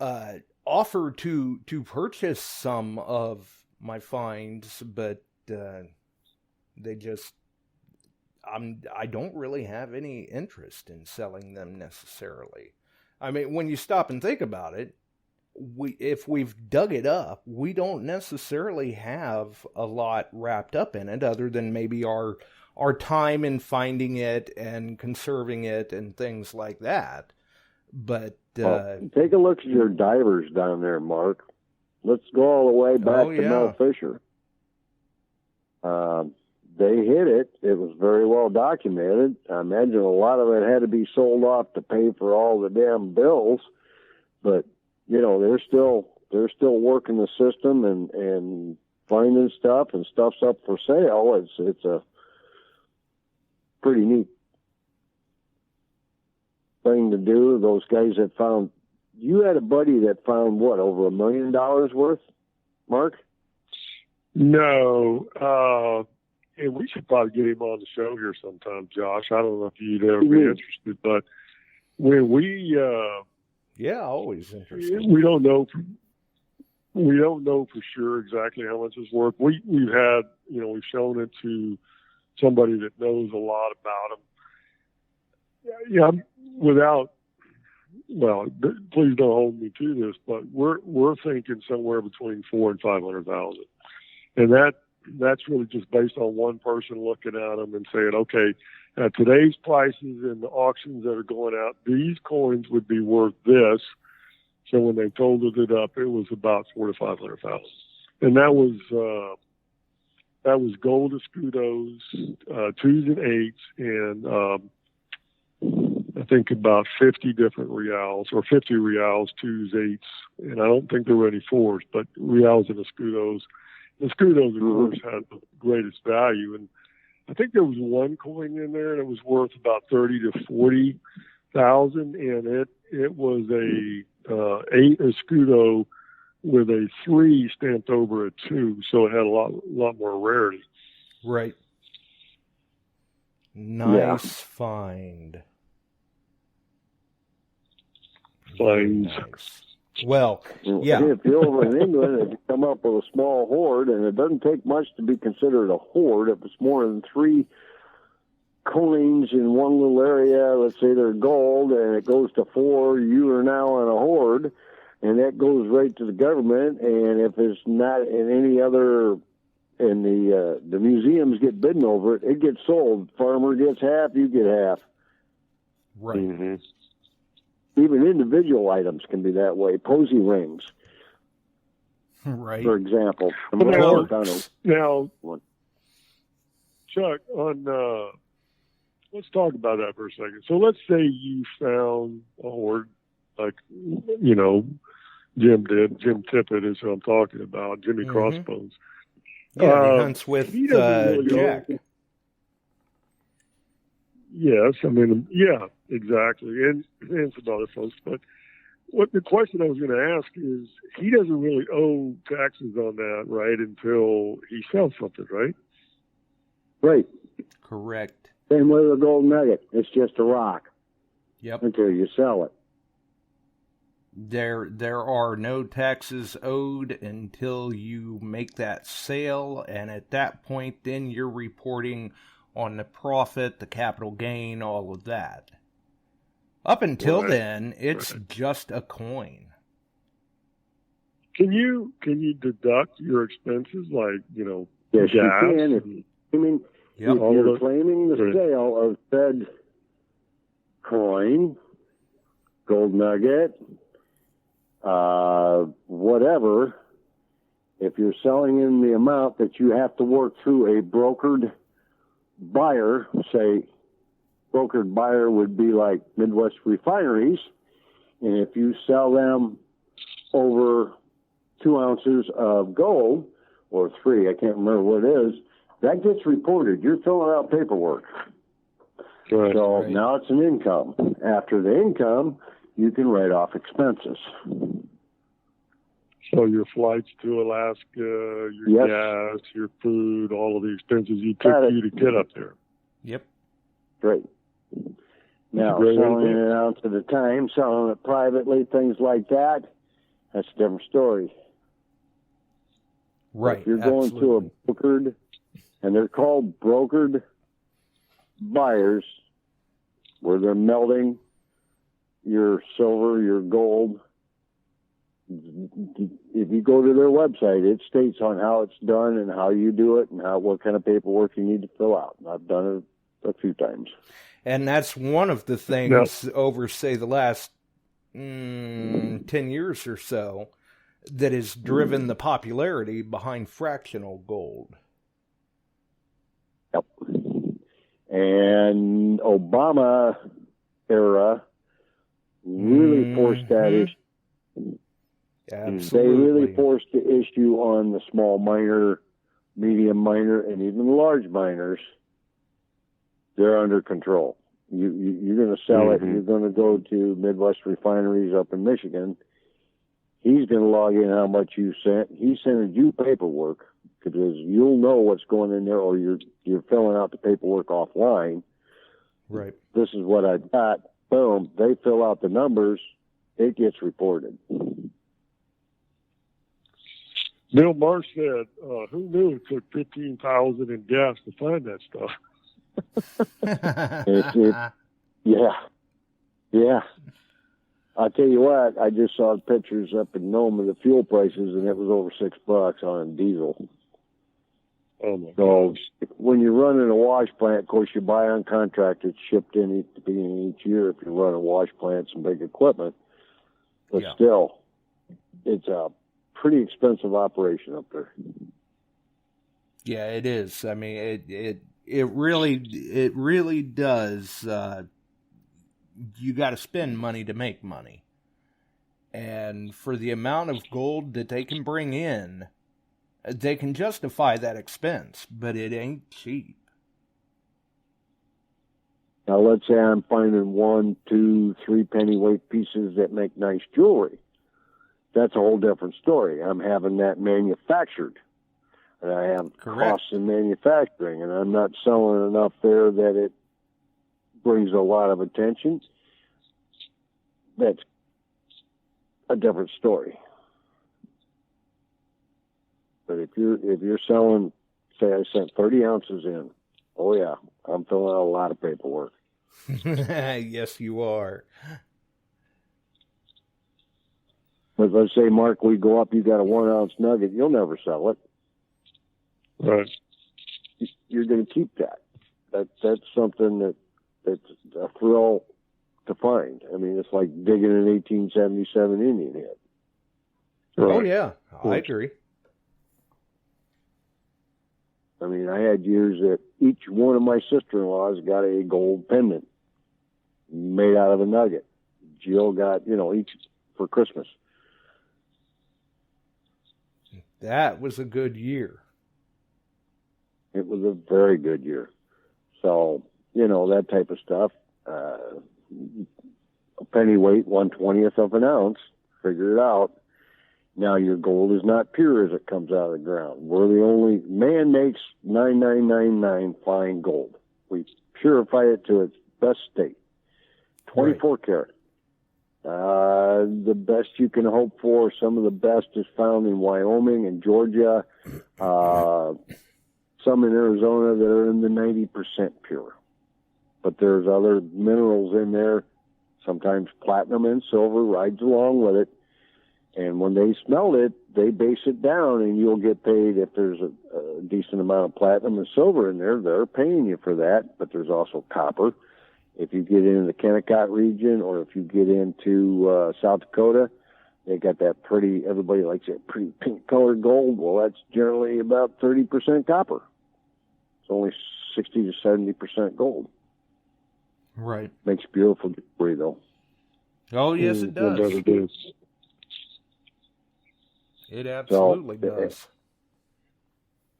[SPEAKER 2] offer to purchase some of my finds, but they just, I don't really have any interest in selling them necessarily. I mean, when you stop and think about it, if we've dug it up, we don't necessarily have a lot wrapped up in it other than maybe our time in finding it and conserving it and things like that. But
[SPEAKER 7] take a look at your divers down there, Mark. Let's go all the way back to Mel Fisher. They hit it. It was very well documented. I imagine a lot of it had to be sold off to pay for all the damn bills. But they're still working the system and finding stuff, and stuff's up for sale. It's a pretty neat thing to do. Those guys that found, you had a buddy that found what, over $1 million worth, Mark?
[SPEAKER 8] No, and we should probably get him on the show here sometime, Josh. I don't know if you'd ever be interested, but when we,
[SPEAKER 2] always interested.
[SPEAKER 8] We don't know for sure exactly how much it's worth. We've had, we've shown it to somebody that knows a lot about them. Yeah, please don't hold me to this, but we're thinking somewhere between $400,000 and $500,000, and that's really just based on one person looking at them and saying, okay, at today's prices and the auctions that are going out, these coins would be worth this. So when they totaled it up, it was about $400,000 to $500,000, and that was gold escudos, 2s and 8s, and I think about 50 different reals, or 50 reals, 2s, 8s, and I don't think there were any 4s, but reals and escudos. The escudos, of course, had the greatest value, and I think there was one coin in there, and it was worth about $30,000 to $40,000, and it was a 8 escudo with a 3 stamped over a 2, so it had a lot more rarity.
[SPEAKER 2] Right. Nice find.
[SPEAKER 8] Finds.
[SPEAKER 2] Nice. Well, yeah.
[SPEAKER 7] If you're over in England and you come up with a small hoard, and it doesn't take much to be considered a hoard. If it's more than 3 coins in one little area, let's say they're gold, and it goes to 4, you are now in a hoard, and that goes right to the government. And if it's not in any other, and the museums get bidding over it, it gets sold. Farmer gets half, you get half.
[SPEAKER 2] Right.
[SPEAKER 8] Mm-hmm.
[SPEAKER 7] Even individual items can be that way. Posy rings,
[SPEAKER 2] right,
[SPEAKER 7] for example.
[SPEAKER 8] Now, Chuck, let's talk about that for a second. So let's say you found a hoard, like, Jim did. Jim Tippett is who I'm talking about, Jimmy Crossbones.
[SPEAKER 2] Yeah, he hunts with Jack.
[SPEAKER 8] Yes, yeah, exactly, and some other folks. But what the question I was going to ask is, he doesn't really owe taxes on that, right, until he sells something, right?
[SPEAKER 7] Right.
[SPEAKER 2] Correct.
[SPEAKER 7] Same with a gold nugget. It's just a rock.
[SPEAKER 2] Yep.
[SPEAKER 7] Until you sell it.
[SPEAKER 2] There are no taxes owed until you make that sale, and at that point, then you're reporting on the profit, the capital gain, all of that. Up until then, it's just a coin.
[SPEAKER 8] Can you deduct your expenses, like,
[SPEAKER 7] yes,
[SPEAKER 8] gas?
[SPEAKER 7] You can. You're claiming the sale of said coin, gold nugget, whatever. If you're selling in the amount that you have to work through a brokered buyer, say brokered buyer would be like Midwest refineries, and if you sell them over 2 ounces of gold, or 3, I can't remember what it is, that gets reported. You're filling out paperwork.
[SPEAKER 8] Right.
[SPEAKER 7] So now it's an income. After the income, you can write off expenses.
[SPEAKER 8] So your flights to Alaska, your gas, your food, all of the expenses you took to get up there.
[SPEAKER 2] Yep.
[SPEAKER 7] Great. Now, selling it out to the time, selling it privately, things like that, that's a different story.
[SPEAKER 2] Right.
[SPEAKER 7] If you're going to a brokered, and they're called brokered buyers, where they're melting your silver, your gold. If you go to their website, it states on how it's done and how you do it and what kind of paperwork you need to fill out. And I've done it a few times.
[SPEAKER 2] And that's one of the things over, say, the last 10 years or so that has driven the popularity behind fractional gold.
[SPEAKER 7] Yep. And Obama era really forced that issue.
[SPEAKER 2] Absolutely.
[SPEAKER 7] They really forced the issue on the small miner, medium miner, and even the large miners. They're under control. You're going to sell it, and you're going to go to Midwest refineries up in Michigan. He's going to log in how much you sent. He's sending you paperwork because you'll know what's going in there, or you're filling out the paperwork offline.
[SPEAKER 2] Right.
[SPEAKER 7] This is what I got. Boom. They fill out the numbers. It gets reported.
[SPEAKER 8] Bill Marsh said, who knew it took $15,000 in gas to find that stuff?
[SPEAKER 7] Yeah. I'll tell you what, I just saw the pictures up in Nome of the fuel prices, and it was over $6 on diesel.
[SPEAKER 8] Oh my
[SPEAKER 7] So
[SPEAKER 8] gosh.
[SPEAKER 7] when you're running a wash plant, of course, you buy on contract. It's shipped in at the beginning of each year if you're running wash plants and big equipment. But still, it's a pretty expensive operation up there.
[SPEAKER 2] Yeah, it is. I mean, it really does. You got to spend money to make money. And for the amount of gold that they can bring in, they can justify that expense, but it ain't cheap.
[SPEAKER 7] Now, let's say I'm finding 1, 2, 3 pennyweight pieces that make nice jewelry. That's a whole different story. I'm having that manufactured. And I have costs in manufacturing, and I'm not selling enough there that it brings a lot of attention. That's a different story. But if you're selling, say I sent 30 ounces in, oh yeah, I'm filling out a lot of paperwork.
[SPEAKER 2] Yes, you are.
[SPEAKER 7] But let's say, Mark, we go up, you got a 1 ounce nugget, you'll never sell it.
[SPEAKER 8] Right.
[SPEAKER 7] You're going to keep that. That's something that's a thrill to find. I mean, it's like digging an 1877 Indian head.
[SPEAKER 2] Right. Oh yeah, I agree.
[SPEAKER 7] I mean, I had years that each one of my sister-in-laws got a gold pendant made out of a nugget. Jill got, each for Christmas.
[SPEAKER 2] That was a good year.
[SPEAKER 7] It was a very good year. So, that type of stuff. A penny weight, 1/20th of an ounce. Figure it out. Now, your gold is not pure as it comes out of the ground. Man makes 9999 fine gold. We purify it to its best state. 24 karat. The best you can hope for, some of the best is found in Wyoming and Georgia. Some in Arizona that are in the 90% pure. But there's other minerals in there. Sometimes platinum and silver rides along with it. And when they smelt it, they base it down, and you'll get paid if there's a decent amount of platinum and silver in there. They're paying you for that, but there's also copper. If you get into the Kennecott region, or if you get into South Dakota, they got that pretty, everybody likes that pretty pink-colored gold. Well, that's generally about 30% copper. It's only 60 to 70% gold.
[SPEAKER 2] Right.
[SPEAKER 7] Makes beautiful jewelry, though.
[SPEAKER 2] Oh, yes, it does.
[SPEAKER 8] It does.
[SPEAKER 2] It absolutely does.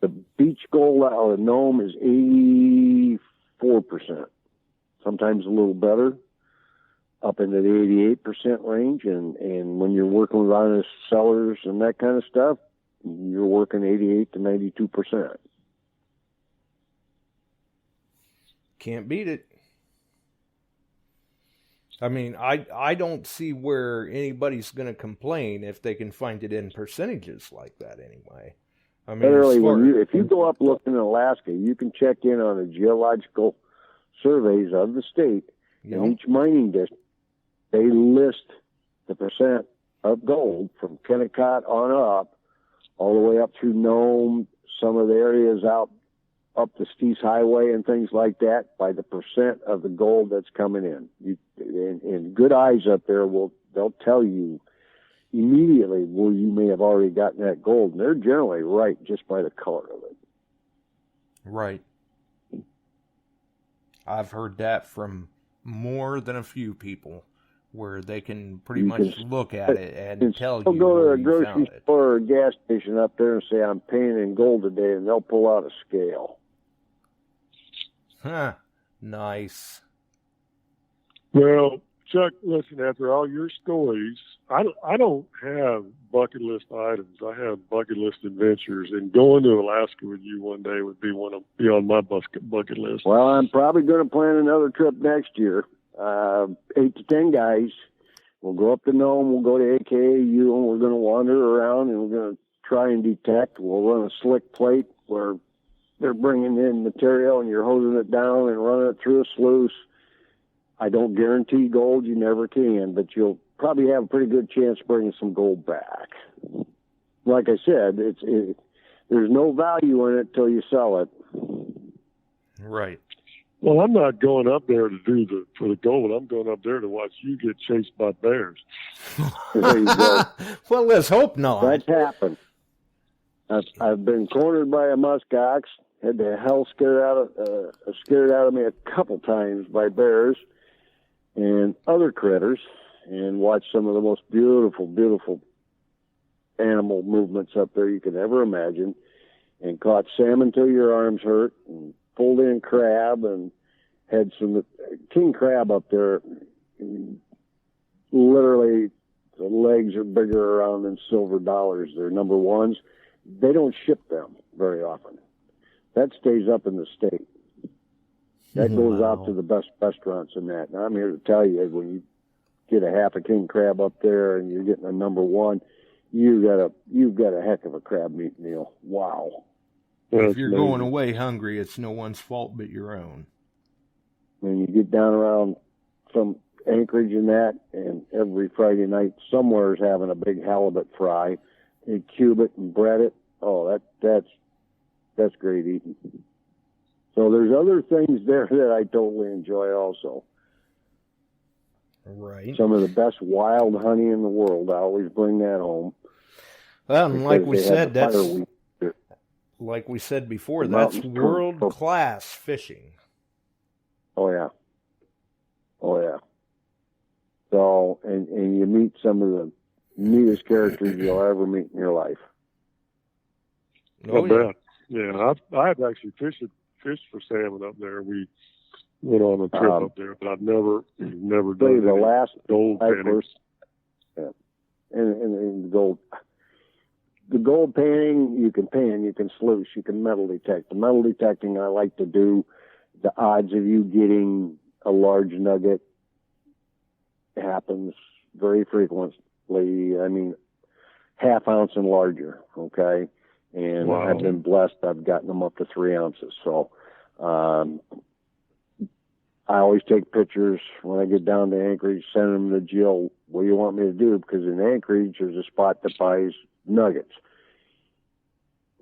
[SPEAKER 7] The beach gold out of Nome is 84%. Sometimes a little better, up into the 88% range. And when you're working with honest sellers and that kind of stuff, you're working 88 to 92%.
[SPEAKER 2] Can't beat it. I mean, I don't see where anybody's going to complain if they can find it in percentages like that anyway. I mean,
[SPEAKER 7] literally, if you go up looking in Alaska, you can check in on the geological surveys of the state.
[SPEAKER 2] Yep.
[SPEAKER 7] In each mining district, they list the percent of gold from Kennecott on up, all the way up through Nome, some of the areas out up the Steese Highway and things like that, by the percent of the gold that's coming in. And good eyes up there they'll tell you immediately where you may have already gotten that gold. And they're generally right just by the color of it.
[SPEAKER 2] Right. I've heard that from more than a few people where they can pretty much look at it and tell
[SPEAKER 7] I'll
[SPEAKER 2] you
[SPEAKER 7] go to
[SPEAKER 2] where
[SPEAKER 7] a
[SPEAKER 2] you
[SPEAKER 7] grocery
[SPEAKER 2] found it.
[SPEAKER 7] store or a gas station up there and say, I'm paying in gold today, and they'll pull out a scale.
[SPEAKER 2] Huh. Nice.
[SPEAKER 8] Well, Chuck, listen, after all your stories, I don't have bucket list items. I have bucket list adventures, and going to Alaska with you one day would be on my bucket list.
[SPEAKER 7] Well, I'm probably going to plan another trip next year. 8 to 10 guys. We'll go up to Nome. We'll go to AKAU, and we're going to wander around, and we're going to try and detect. We'll run a slick plate where they're bringing in material, and you're hosing it down and running it through a sluice. I don't guarantee gold. You never can, but you'll probably have a pretty good chance of bringing some gold back. Like I said, there's no value in it till you sell it.
[SPEAKER 2] Right.
[SPEAKER 8] Well, I'm not going up there to for the gold. I'm going up there to watch you get chased by bears.
[SPEAKER 7] There you go.
[SPEAKER 2] Well, let's hope not.
[SPEAKER 7] That's happened. I've been cornered by a muskox. Had the hell scared out of me a couple times by bears and other critters, and watched some of the most beautiful, beautiful animal movements up there you could ever imagine, and caught salmon till your arms hurt, and pulled in crab, and had some king crab up there. Literally, the legs are bigger around than silver dollars. They're number ones. They don't ship them very often. That stays up in the state. That goes out to the best restaurants and that. And I'm here to tell you, when you get a half a king crab up there and you're getting a number one, you've got a heck of a crab meat meal. Wow.
[SPEAKER 2] If you're going away hungry, it's no one's fault but your own.
[SPEAKER 7] When you get down around some Anchorage and that, and every Friday night somewhere's having a big halibut fry, and cube it and bread it. Oh, that's great eating. So there's other things there that I totally enjoy also.
[SPEAKER 2] Right.
[SPEAKER 7] Some of the best wild honey in the world. I always bring that home.
[SPEAKER 2] Well, and like we said, like we said before, that's world-class fishing.
[SPEAKER 7] Oh, yeah. Oh, yeah. So, and you meet some of the neatest characters you'll ever meet in your life.
[SPEAKER 8] Oh, yeah. Yeah, I've actually fished for salmon up there. We went on a trip up there, but I've never done
[SPEAKER 7] the last
[SPEAKER 8] gold panning.
[SPEAKER 7] Yeah. And the gold. The gold panning, you can pan, you can sluice, you can metal detect. The metal detecting I like to do, the odds of you getting a large nugget happens very frequently. I mean, half ounce and larger, okay? And wow. I've been blessed. I've gotten them up to 3 ounces. So I always take pictures when I get down to Anchorage, send them to Jill. What do you want me to do? Because in Anchorage, there's a spot that buys nuggets.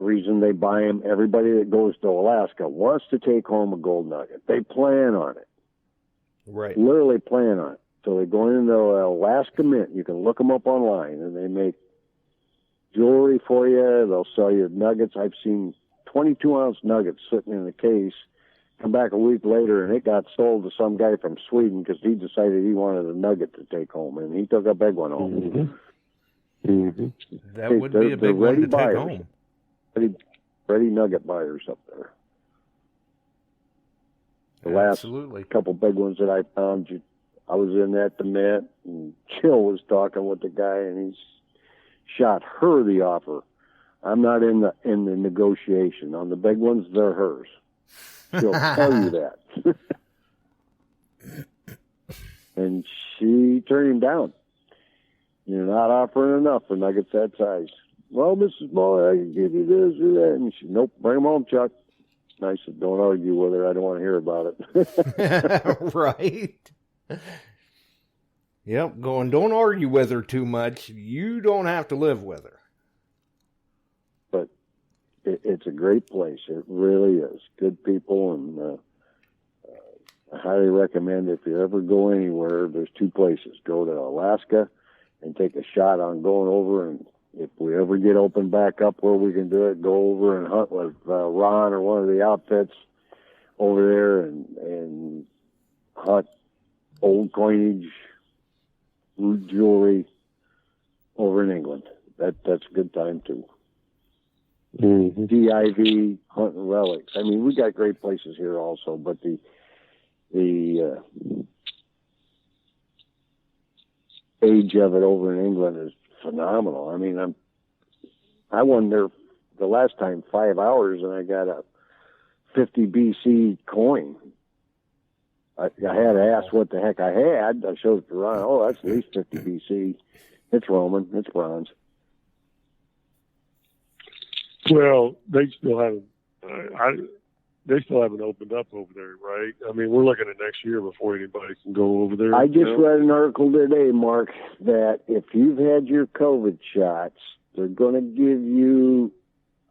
[SPEAKER 7] The reason they buy them, everybody that goes to Alaska wants to take home a gold nugget. They plan on it.
[SPEAKER 2] Right.
[SPEAKER 7] Literally plan on it. So they go into Alaska Mint. You can look them up online, and they make jewelry for you. They'll sell you nuggets. I've seen 22-ounce nuggets sitting in the case. Come back a week later, and it got sold to some guy from Sweden because he decided he wanted a nugget to take home, and he took a big one home.
[SPEAKER 8] Mm-hmm. Mm-hmm.
[SPEAKER 2] That would be a big one to take home.
[SPEAKER 7] Ready nugget buyers up there. The
[SPEAKER 2] Absolutely.
[SPEAKER 7] Last couple big ones that I found, I was in at the Mint, and Jill was talking with the guy, and he shot her the offer. I'm not in the negotiation. On the big ones, they're hers. She'll tell you that. And she turned him down. You're not offering enough for nuggets that size. Well, Mrs. Boy, I can give you this or that. And she, nope, bring them home, Chuck. And I said, don't argue with her. I don't want to hear about
[SPEAKER 2] it. Right. Yep, don't argue with her too much. You don't have to live with her.
[SPEAKER 7] But it's a great place. It really is. Good people, and I highly recommend if you ever go anywhere, there's 2 places. Go to Alaska and take a shot on going over, and if we ever get open back up where we can do it, go over and hunt with Ron or one of the outfits over there and hunt old coinage, jewelry over in England. That's a good time too.
[SPEAKER 8] Mm-hmm.
[SPEAKER 7] DIV, hunting relics. I mean, we got great places here also, but the age of it over in England is phenomenal. I mean, I won there the last time 5 hours, and I got a 50 BC coin. I had to ask what the heck I had. I showed it to Ron. Oh, that's at least 50 BC. It's Roman. It's bronze.
[SPEAKER 8] Well, they still haven't. They still haven't opened up over there, right? I mean, we're looking at next year before anybody can go over there.
[SPEAKER 7] I just read an article today, Mark, that if you've had your COVID shots, they're going to give you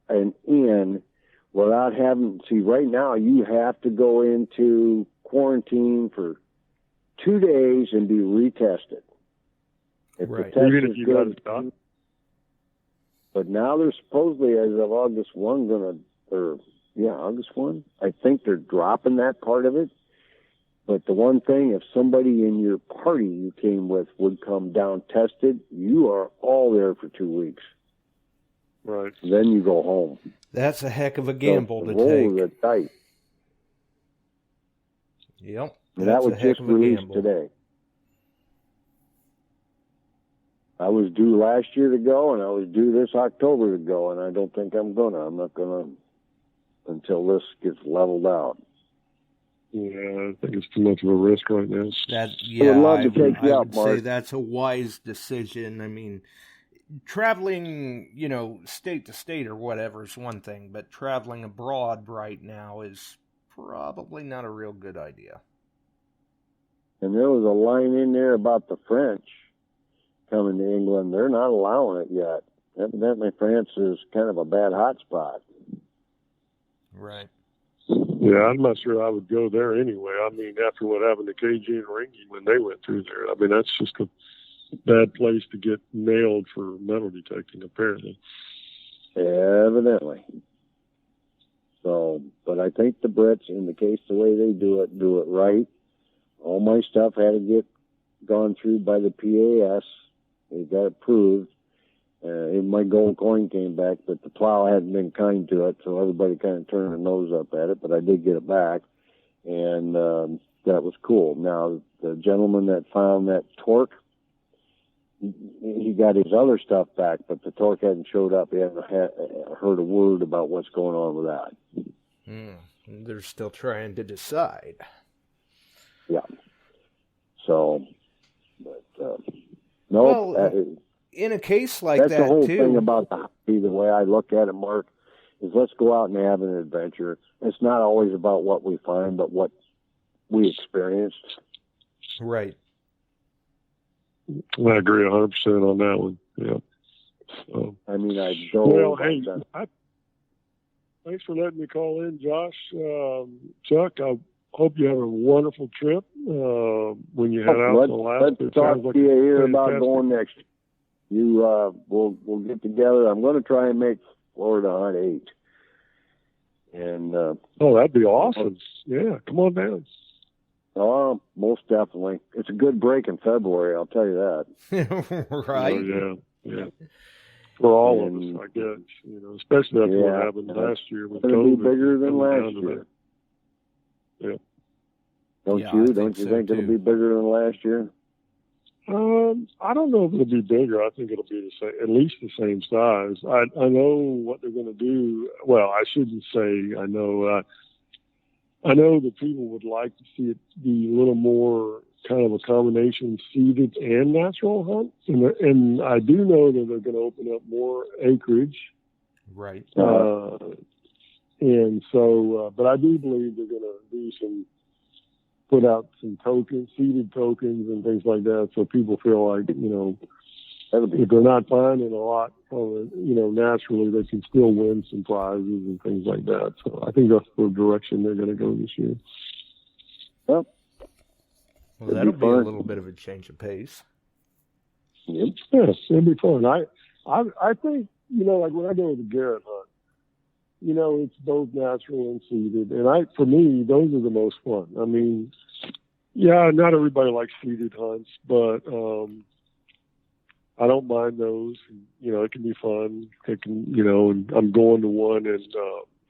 [SPEAKER 7] an in without having. See, right now you have to go into quarantine for 2 days and be retested. If
[SPEAKER 2] right.
[SPEAKER 7] the test
[SPEAKER 8] Even
[SPEAKER 7] is
[SPEAKER 8] if you
[SPEAKER 7] good,
[SPEAKER 8] got a shot.
[SPEAKER 7] But now they're supposedly, as of August 1, August 1. I think they're dropping that part of it. But the one thing, if somebody in your party you came with would come down tested, you are all there for 2 weeks.
[SPEAKER 8] Right.
[SPEAKER 7] Then you go home.
[SPEAKER 2] That's a heck of a gamble
[SPEAKER 7] so
[SPEAKER 2] to
[SPEAKER 7] rolls
[SPEAKER 2] take.
[SPEAKER 7] are tight.
[SPEAKER 2] Yep.
[SPEAKER 7] And that was
[SPEAKER 2] a heck
[SPEAKER 7] just
[SPEAKER 2] of a
[SPEAKER 7] released
[SPEAKER 2] gamble.
[SPEAKER 7] today. I was due last year to go, and I was due this October to go, and I don't think I'm gonna. I'm not gonna until this gets leveled out.
[SPEAKER 8] Yeah, I think it's too much of a risk right now.
[SPEAKER 7] I would love to take you
[SPEAKER 2] I
[SPEAKER 7] out,
[SPEAKER 2] would
[SPEAKER 7] Mark.
[SPEAKER 2] say that's a wise decision. I mean, traveling, state to state or whatever is one thing, but traveling abroad right now is probably not a real good idea.
[SPEAKER 7] And there was a line in there about the French coming to England. They're not allowing it yet. Evidently, France is kind of a bad hot spot.
[SPEAKER 2] Right.
[SPEAKER 8] Yeah, I'm not sure I would go there anyway. I mean, after what happened to KG and Ringy when they went through there, I mean, that's just a bad place to get nailed for metal detecting, apparently.
[SPEAKER 7] Evidently. So, but I think the Brits, in the case the way they do it right. All my stuff had to get gone through by the PAS. It got approved. And my gold coin came back, but the plow hadn't been kind to it, so everybody kind of turned their nose up at it, but I did get it back, and that was cool. Now, the gentleman that found that torque, he got his other stuff back, but the torque hadn't showed up. He hadn't heard a word about what's going on with that.
[SPEAKER 2] They're still trying to decide.
[SPEAKER 7] Yeah. So, but, nope.
[SPEAKER 2] Well, in a case like
[SPEAKER 7] that's
[SPEAKER 2] that,
[SPEAKER 7] the whole
[SPEAKER 2] too.
[SPEAKER 7] thing about the hobby, the way I look at it, Mark, is let's go out and have an adventure. It's not always about what we find, but what we experienced.
[SPEAKER 2] Right.
[SPEAKER 8] I agree 100% on that one. Yeah. So,
[SPEAKER 7] I mean,
[SPEAKER 8] thanks for letting me call in, Josh. Chuck, I hope you have a wonderful trip when you head out to Alaska.
[SPEAKER 7] Let's talk to you here about going next. We'll get together. I'm going to try and make Florida Hunt 8. And
[SPEAKER 8] that'd be awesome. Yeah, come on down.
[SPEAKER 7] Oh, most definitely. It's a good break in February, I'll tell you that.
[SPEAKER 2] Right.
[SPEAKER 8] Oh, yeah. For all of us, I guess. Especially after what happened last year with COVID.
[SPEAKER 7] It'll be bigger than last year.
[SPEAKER 8] Yeah.
[SPEAKER 7] Don't you think it'll be bigger than last year?
[SPEAKER 8] I don't know if it'll be bigger. I think it'll be the same, at least the same size. I know what they're going to do. Well, I shouldn't say I know. I know that people would like to see it be a little more kind of a combination seeded and natural hunt. And I do know that they're going to open up more acreage.
[SPEAKER 2] Right.
[SPEAKER 8] And so, but I do believe they're going to do put out some tokens, seeded tokens and things like that, so people feel like, if they're not finding a lot from it, naturally they can still win some prizes and things like that. So I think that's the direction they're going to go this year.
[SPEAKER 7] Well,
[SPEAKER 2] that'll be a little bit of a change of pace.
[SPEAKER 7] Yep.
[SPEAKER 8] Yes, it'll be fun. I think, like when I go to the Garrett hunt, it's both natural and seeded. And for me, those are the most fun. I mean, yeah, not everybody likes seeded hunts, but I don't mind those. You know, it can be fun. It can, you know, and I'm going to one in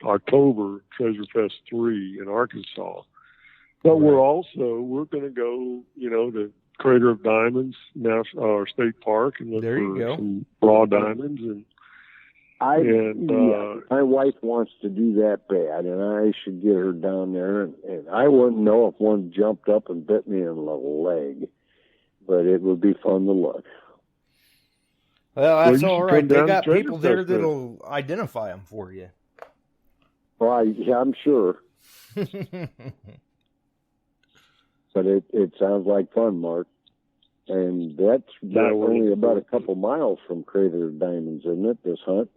[SPEAKER 8] October, Treasure Fest 3 in Arkansas. But we're going to go, you know, to Crater of Diamonds, our state park, and look for some raw diamonds. And
[SPEAKER 7] my wife wants to do that bad, and I should get her down there. And I wouldn't know if one jumped up and bit me in the leg, but it would be fun to look.
[SPEAKER 2] Well, that's all right. They got people there that'll identify them for you.
[SPEAKER 7] Well, I'm sure. But it sounds like fun, Mark. And that's only about a couple miles from Crater of Diamonds, isn't it, this hunt?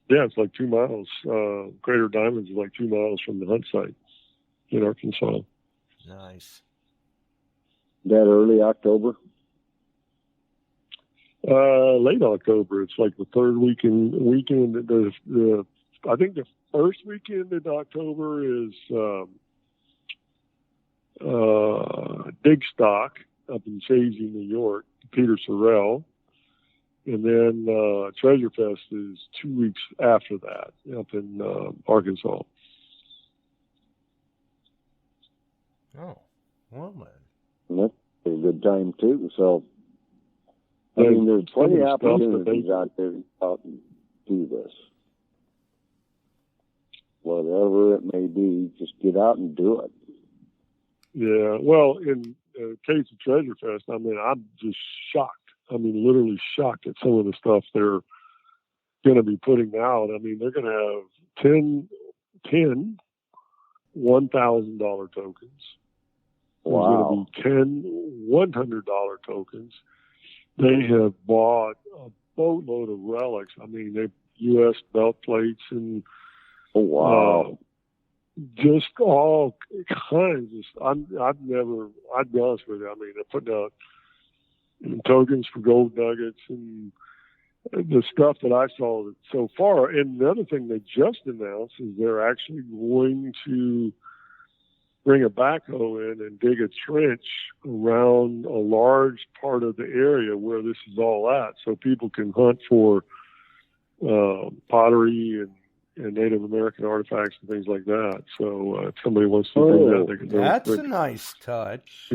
[SPEAKER 8] Yeah, it's like 2 miles. Crater of Diamonds is like 2 miles from the hunt site in Arkansas.
[SPEAKER 2] Nice.
[SPEAKER 7] That early October?
[SPEAKER 8] Late October. It's like the third weekend. I think the first weekend in October is Dig Stock up in Chazy, New York, Peter Sorrell. And then Treasure Fest is 2 weeks after that up in Arkansas.
[SPEAKER 2] Oh, well then.
[SPEAKER 7] That's a good time too. So, I mean, there's plenty of opportunities out there to out and do this. Whatever it may be, just get out and do it.
[SPEAKER 8] Yeah, well, in the case of Treasure Fest, I mean, I'm just shocked. I mean, literally shocked at some of the stuff they're going to be putting out. I mean, they're going to have 10 $1,000 tokens.
[SPEAKER 7] Wow.
[SPEAKER 8] There's going to be 10 $100 tokens. They have bought a boatload of relics. I mean, they've U.S. belt plates and just all kinds of. I'd be honest with you. I mean, they're putting out tokens for gold nuggets and the stuff that I saw so far. And the other thing they just announced is they're actually going to bring a backhoe in and dig a trench around a large part of the area where this is all at, so people can hunt for pottery and Native American artifacts and things like that. So if somebody wants to do that, they can do it.
[SPEAKER 2] That's a nice touch.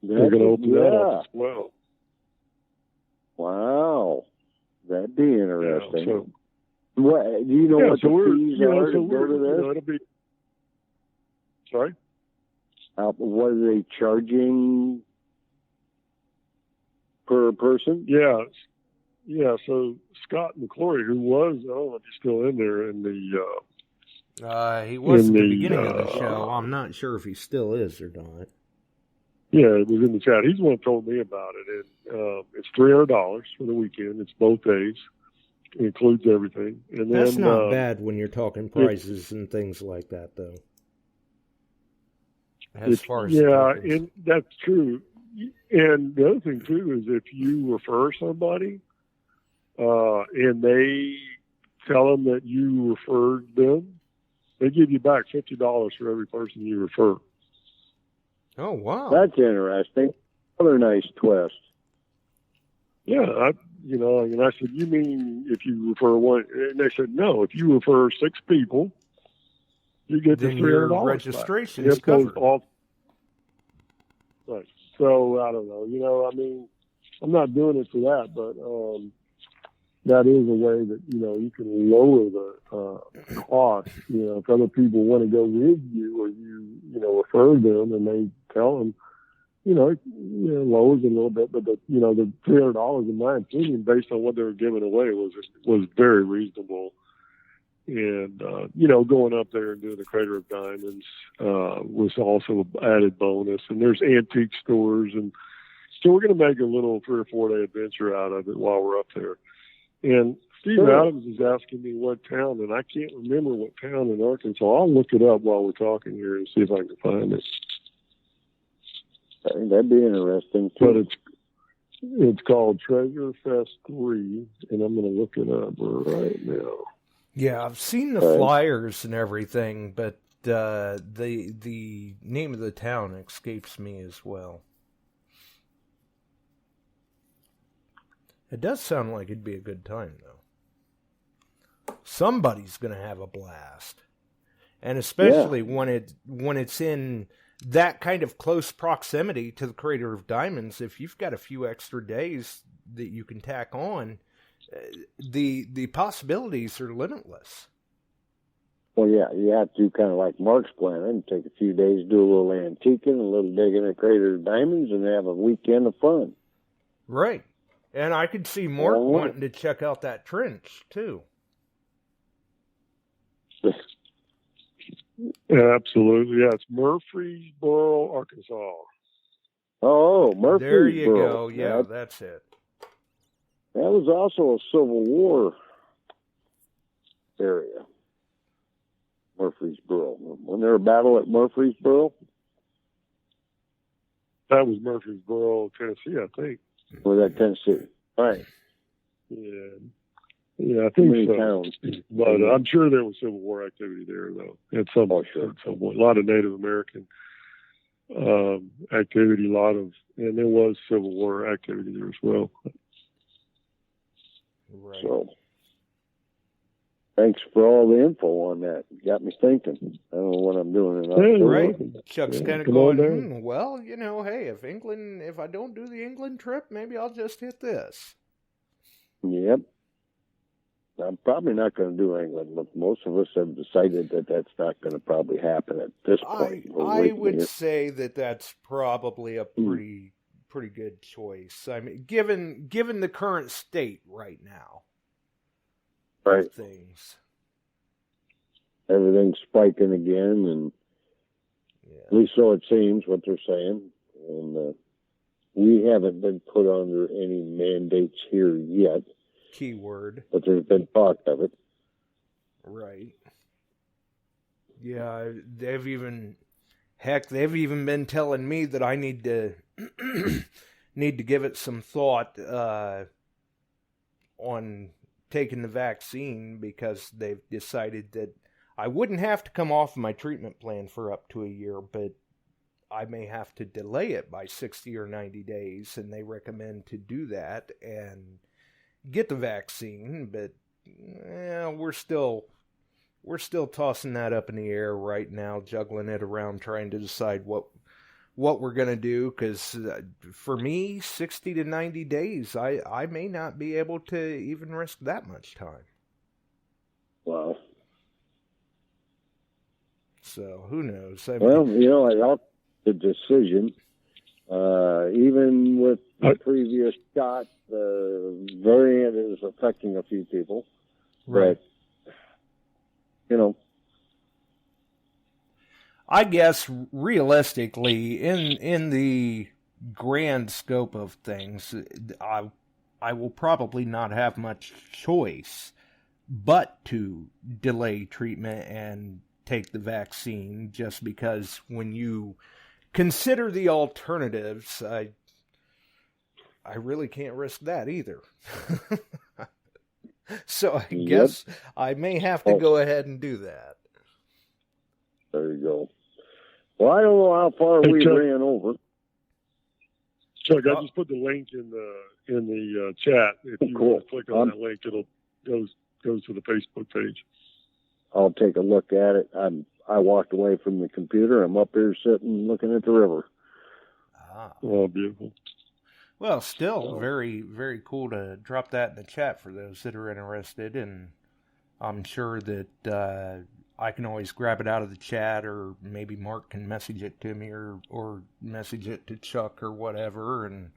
[SPEAKER 8] They're going to open that up as well.
[SPEAKER 7] Wow. That'd be interesting.
[SPEAKER 8] Yeah, so,
[SPEAKER 7] what, do you know what the fees are to go to this?
[SPEAKER 8] It'll be, sorry?
[SPEAKER 7] What are they charging per person?
[SPEAKER 8] Yeah. Yeah, so Scott McClory, who was, I don't know if he's still in there in the...
[SPEAKER 2] he was at the beginning of the show. I'm not sure if he still is or not.
[SPEAKER 8] Yeah, it was in the chat. He's the one who told me about it. And it's $300 for the weekend. It's both days. It includes everything. And
[SPEAKER 2] that's not bad when you're talking prices and things like that, though. As far as
[SPEAKER 8] and that's true. And the other thing, too, is if you refer somebody... and they tell them that you referred them, they give you back $50 for every person you refer.
[SPEAKER 2] Oh, wow.
[SPEAKER 7] That's interesting. Another nice twist.
[SPEAKER 8] Yeah, and I said, you mean if you refer one? And they said, no, if you refer 6 people, you get the $300
[SPEAKER 2] your registration is covered.
[SPEAKER 8] Right. So, I don't know. I mean, I'm not doing it for that, but... that is a way that, you can lower the cost. If other people want to go with you or you, refer them and they tell them, it lowers it a little bit. But the $300, in my opinion, based on what they were giving away, was very reasonable. And, going up there and doing the Crater of Diamonds was also an added bonus. And there's antique stores. And so we're going to make a little 3 or 4 day adventure out of it while we're up there. And Steve Adams is asking me what town, and I can't remember what town in Arkansas. I'll look it up while we're talking here and see if I can find it.
[SPEAKER 7] That'd be interesting, too.
[SPEAKER 8] But it's called Treasure Fest 3, and I'm going to look it up right now.
[SPEAKER 2] Yeah, I've seen the flyers and everything, but the name of the town escapes me as well. It does sound like it'd be a good time, though. Somebody's going to have a blast. And especially when it's in that kind of close proximity to the Crater of Diamonds, if you've got a few extra days that you can tack on, the possibilities are limitless.
[SPEAKER 7] Well, yeah, you have to do kind of like Mark's plan and take a few days, do a little antiquing, a little digging at Crater of Diamonds, and have a weekend of fun.
[SPEAKER 2] Right. And I could see Mark wanting to check out that trench, too.
[SPEAKER 8] Yeah, absolutely. Yeah, it's Murfreesboro, Arkansas.
[SPEAKER 7] Oh, Murfreesboro.
[SPEAKER 2] There you go. Yeah, that's it.
[SPEAKER 7] That was also a Civil War area. Murfreesboro. Wasn't there a battle at Murfreesboro?
[SPEAKER 8] That was Murfreesboro, Tennessee, I think.
[SPEAKER 7] Was that Tennessee? Right.
[SPEAKER 8] Yeah, I think so.
[SPEAKER 7] Towns.
[SPEAKER 8] But I'm sure there was Civil War activity there, though. At some point. A lot of Native American activity, and there was Civil War activity there as well.
[SPEAKER 2] Right.
[SPEAKER 7] So, thanks for all the info on that. Got me thinking. I don't know what I'm doing in October.
[SPEAKER 2] Right. Chuck's kind of going, well, hey, if I don't do the England trip, maybe I'll just hit this.
[SPEAKER 7] Yep. I'm probably not going to do England, but most of us have decided that that's not going to probably happen at this point.
[SPEAKER 2] I would say that that's probably a pretty good choice. I mean, given the current state right now,
[SPEAKER 7] right?
[SPEAKER 2] Things,
[SPEAKER 7] everything's spiking again, and at least so it seems what they're saying. And we haven't been put under any mandates here yet.
[SPEAKER 2] Keyword.
[SPEAKER 7] But there's been talk of it.
[SPEAKER 2] Right. Yeah, they've even been telling me that I need to give it some thought on taking the vaccine, because they've decided that I wouldn't have to come off my treatment plan for up to a year, but I may have to delay it by 60 or 90 days, and they recommend to do that and get the vaccine, but we're still tossing that up in the air right now, juggling it around, trying to decide what we're going to do, because for me, 60 to 90 days, I may not be able to even risk that much time.
[SPEAKER 7] Wow.
[SPEAKER 2] So, who knows?
[SPEAKER 7] I like the decision, even with the previous shot, the variant is affecting a few people.
[SPEAKER 2] Right.
[SPEAKER 7] But,
[SPEAKER 2] I guess realistically, in the grand scope of things, I will probably not have much choice but to delay treatment and take the vaccine, just because when you consider the alternatives, I really can't risk that either. So I guess I may have to go ahead and do that.
[SPEAKER 7] There you go. Well, I don't know how far we ran over.
[SPEAKER 8] Chuck, I just put the link in the chat. If you click on that link, it'll goes to the Facebook page.
[SPEAKER 7] I'll take a look at it. I walked away from the computer. I'm up here sitting looking at the river.
[SPEAKER 8] Oh, beautiful.
[SPEAKER 2] Well, still very, very cool to drop that in the chat for those that are interested, and I'm sure that I can always grab it out of the chat, or maybe Mark can message it to me, or message it to Chuck or whatever, and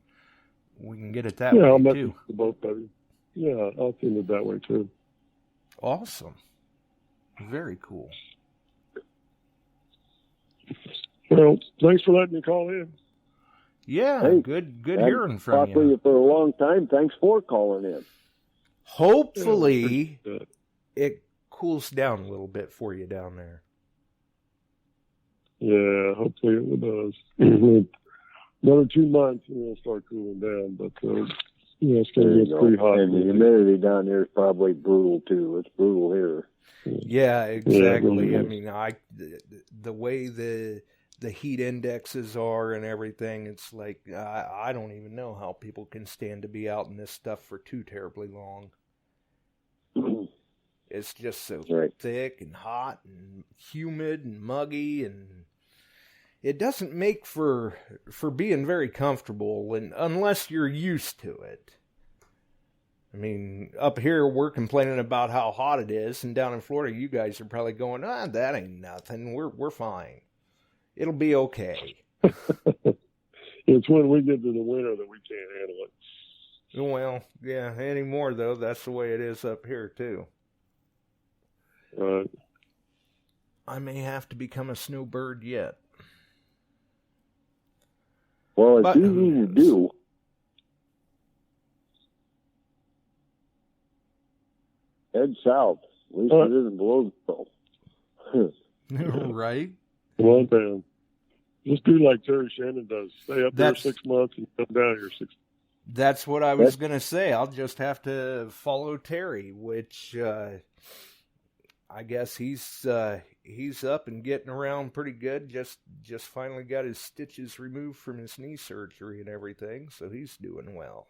[SPEAKER 2] we can get it that way,
[SPEAKER 8] I'll
[SPEAKER 2] too.
[SPEAKER 8] message to both of you. Yeah, I'll send it that way, too.
[SPEAKER 2] Awesome. Very cool.
[SPEAKER 8] Well, thanks for letting me call in.
[SPEAKER 2] Yeah,
[SPEAKER 7] hey,
[SPEAKER 2] good hearing from
[SPEAKER 7] you. Talked with you for a long time. Thanks for calling in.
[SPEAKER 2] Hopefully, it cools down a little bit for you down there.
[SPEAKER 8] Yeah, hopefully it does. Another 2 months and it'll start cooling down, but it's going to get pretty hot.
[SPEAKER 7] And the humidity down there is probably brutal too. It's brutal here.
[SPEAKER 2] Yeah, exactly. I mean, the way the the heat indexes are and everything. It's like, I don't even know how people can stand to be out in this stuff for too terribly long. It's just so thick and hot and humid and muggy, and it doesn't make for being very comfortable, and unless you're used to it. I mean, up here we're complaining about how hot it is, and down in Florida you guys are probably going, that ain't nothing. We're fine. It'll be okay.
[SPEAKER 8] It's when we get to the winter that we can't handle it.
[SPEAKER 2] Well, yeah, anymore though, that's the way it is up here too.
[SPEAKER 8] Right.
[SPEAKER 2] I may have to become a snowbird yet.
[SPEAKER 7] Well, it's easy to do. Head south. At least it isn't below zero.
[SPEAKER 2] Right.
[SPEAKER 8] Well, man. Just do like Terry Shannon does. Stay up there 6 months and come down here 6 months.
[SPEAKER 2] That's what I was going to say. I'll just have to follow Terry, which I guess he's up and getting around pretty good. Just finally got his stitches removed from his knee surgery and everything, so he's doing well.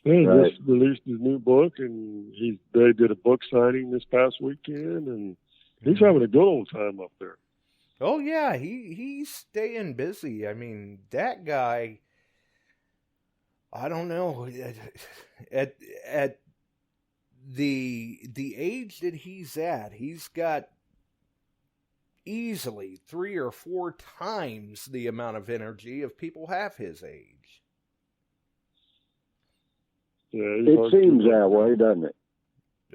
[SPEAKER 8] Yeah, he just released his new book, and they did a book signing this past weekend, and he's having a good old time up there.
[SPEAKER 2] Oh yeah, he's staying busy. I mean, that guy, I don't know, at the age that he's at, he's got easily 3 or 4 times the amount of energy of people half his age.
[SPEAKER 8] Yeah,
[SPEAKER 7] it seems that way, doesn't it?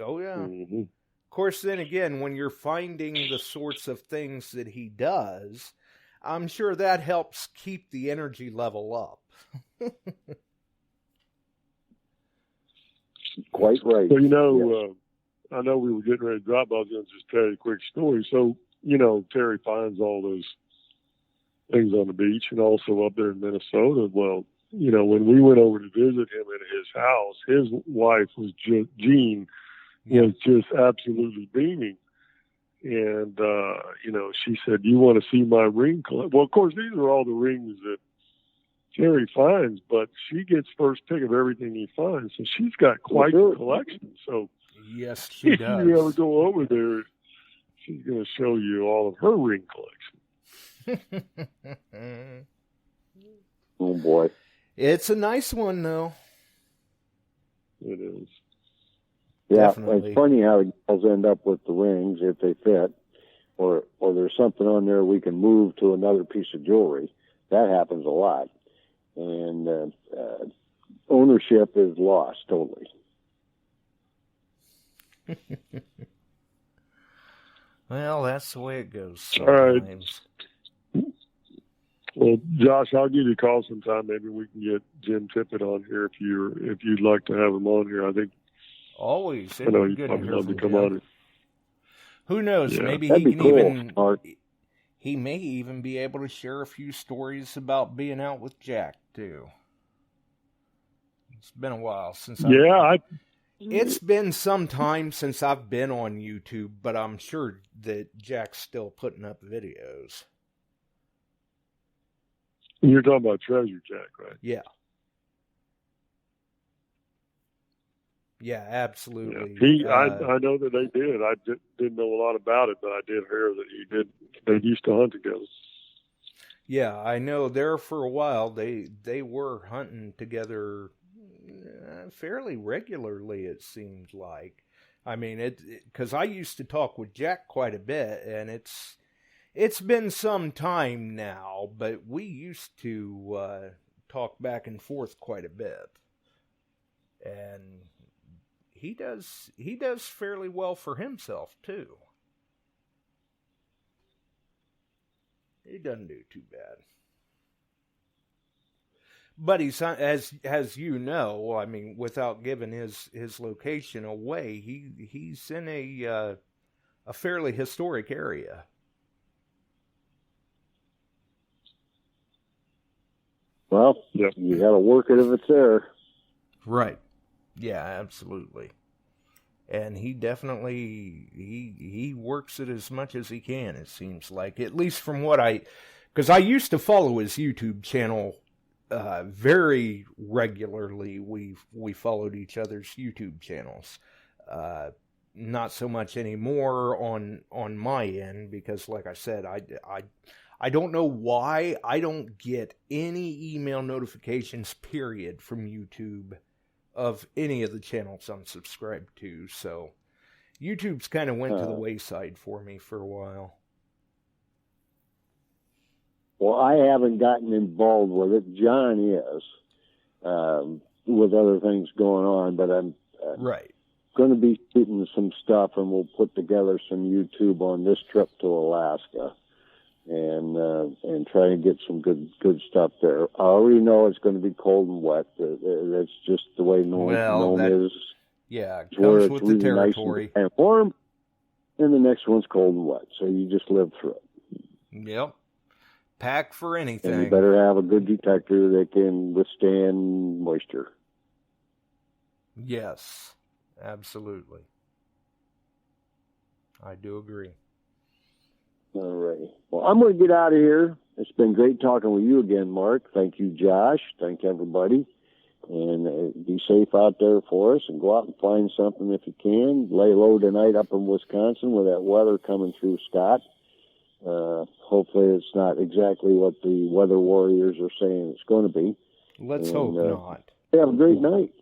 [SPEAKER 2] Oh yeah.
[SPEAKER 8] Mm-hmm.
[SPEAKER 2] Of course, then again, when you're finding the sorts of things that he does, I'm sure that helps keep the energy level up.
[SPEAKER 7] Quite right.
[SPEAKER 8] So, I know we were getting ready to drop. I was going to just tell you a quick story. So, Terry finds all those things on the beach and also up there in Minnesota. Well, when we went over to visit him at his house, his wife was Jean, was just absolutely beaming. And, she said, "You want to see my ring collection?" Well, of course, these are all the rings that Terry finds, but she gets first pick of everything he finds. So she's got quite a collection. So
[SPEAKER 2] yes, she does.
[SPEAKER 8] If you ever go over there, she's going to show you all of her ring collection.
[SPEAKER 7] Oh, boy.
[SPEAKER 2] It's a nice one, though.
[SPEAKER 8] It is.
[SPEAKER 7] Yeah,
[SPEAKER 2] Definitely.
[SPEAKER 7] It's funny how girls end up with the rings if they fit, or there's something on there we can move to another piece of jewelry. That happens a lot. And ownership is lost totally.
[SPEAKER 2] Well, that's the way it goes sometimes.
[SPEAKER 8] All right. Well, Josh, I'll give you a call sometime. Maybe we can get Jim Tippett on here if you'd like to have him on here. I think
[SPEAKER 2] always.
[SPEAKER 8] I know you'd probably love to come on.
[SPEAKER 2] Who knows?
[SPEAKER 8] Yeah.
[SPEAKER 2] Maybe
[SPEAKER 7] That'd
[SPEAKER 2] he
[SPEAKER 7] be
[SPEAKER 2] can
[SPEAKER 7] cool.
[SPEAKER 2] even. He may even be able to share a few stories about being out with Jack too. It's been a while since. It's been some time since I've been on YouTube, but I'm sure that Jack's still putting up videos.
[SPEAKER 8] You're talking about Treasure Jack, right?
[SPEAKER 2] Yeah. Yeah, absolutely.
[SPEAKER 8] Yeah. I know that they did. I didn't know a lot about it, but I did hear that they used to hunt together. Yeah,
[SPEAKER 2] I know there for a while they were hunting together fairly regularly, it seemed like. I mean, because I used to talk with Jack quite a bit, and it's been some time now, but we used to talk back and forth quite a bit. And he does fairly well for himself too. He doesn't do too bad. But he's, as you know, I mean, without giving his location away, he's in a fairly historic area.
[SPEAKER 7] Well,
[SPEAKER 8] yep.
[SPEAKER 7] You got to work it if it's there.
[SPEAKER 2] Right. Yeah, absolutely. And he definitely, he works it as much as he can, it seems like. At least from what because I used to follow his YouTube channel very regularly. We followed each other's YouTube channels. Not so much anymore on my end, because like I said, I don't know why I don't get any email notifications, period, from YouTube of any of the channels I'm subscribed to. So YouTube's kind of went to the wayside for me for a while.
[SPEAKER 7] Well, I haven't gotten involved with it. John is, with other things going on, but I'm
[SPEAKER 2] right.
[SPEAKER 7] Going to be shooting some stuff, and we'll put together some YouTube on this trip to Alaska, and try and get some good stuff there. I already know it's going to be cold and wet. That's just the way Nome is.
[SPEAKER 2] Yeah, it
[SPEAKER 7] where
[SPEAKER 2] comes
[SPEAKER 7] it's
[SPEAKER 2] with
[SPEAKER 7] really
[SPEAKER 2] the territory.
[SPEAKER 7] Nice and warm, and the next one's cold and wet. So you just live through it.
[SPEAKER 2] Yep. Pack for anything.
[SPEAKER 7] And you better have a good detector that can withstand moisture.
[SPEAKER 2] Yes, absolutely. I do agree.
[SPEAKER 7] All right. Well, I'm going to get out of here. It's been great talking with you again, Mark. Thank you, Josh. Thank everybody. And be safe out there for us, and go out and find something if you can. Lay low tonight up in Wisconsin with that weather coming through, Scott. Hopefully it's not exactly what the weather warriors are saying it's going to be.
[SPEAKER 2] Let's hope not.
[SPEAKER 7] Have a great night.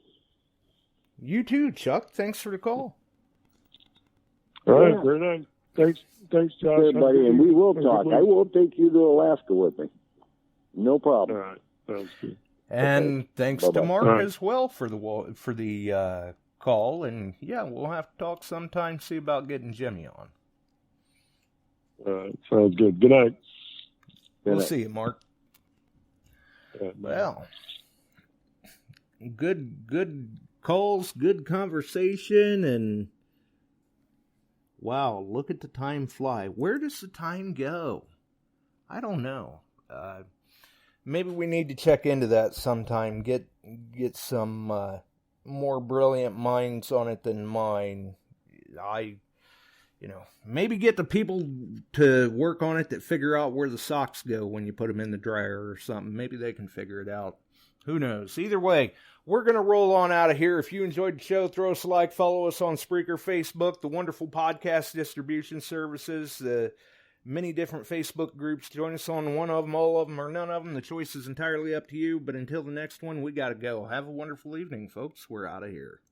[SPEAKER 2] You too, Chuck. Thanks for the call.
[SPEAKER 8] All right, very nice. Thanks, Josh.
[SPEAKER 7] Everybody, and we will talk. I will take you to Alaska with me. No problem.
[SPEAKER 8] All right, sounds good.
[SPEAKER 2] And
[SPEAKER 7] okay.
[SPEAKER 2] Thanks
[SPEAKER 7] Bye-bye.
[SPEAKER 2] to Mark
[SPEAKER 8] right.
[SPEAKER 2] as well for the call. And yeah, we'll have to talk sometime. See about getting Jimmy on.
[SPEAKER 8] All right, sounds good. Good night.
[SPEAKER 2] We'll see you, Mark.
[SPEAKER 8] All right, bye.
[SPEAKER 2] Well, good calls, good conversation, and wow, look at the time fly. Where does the time go? I don't know. Maybe we need to check into that sometime. Get some more brilliant minds on it than mine. Maybe get the people to work on it that figure out where the socks go when you put them in the dryer or something. Maybe they can figure it out. Who knows? Either way, we're going to roll on out of here. If you enjoyed the show, throw us a like, follow us on Spreaker, Facebook, the wonderful podcast distribution services, the many different Facebook groups. Join us on one of them, all of them, or none of them. The choice is entirely up to you. But until the next one, we got to go. Have a wonderful evening, folks. We're out of here.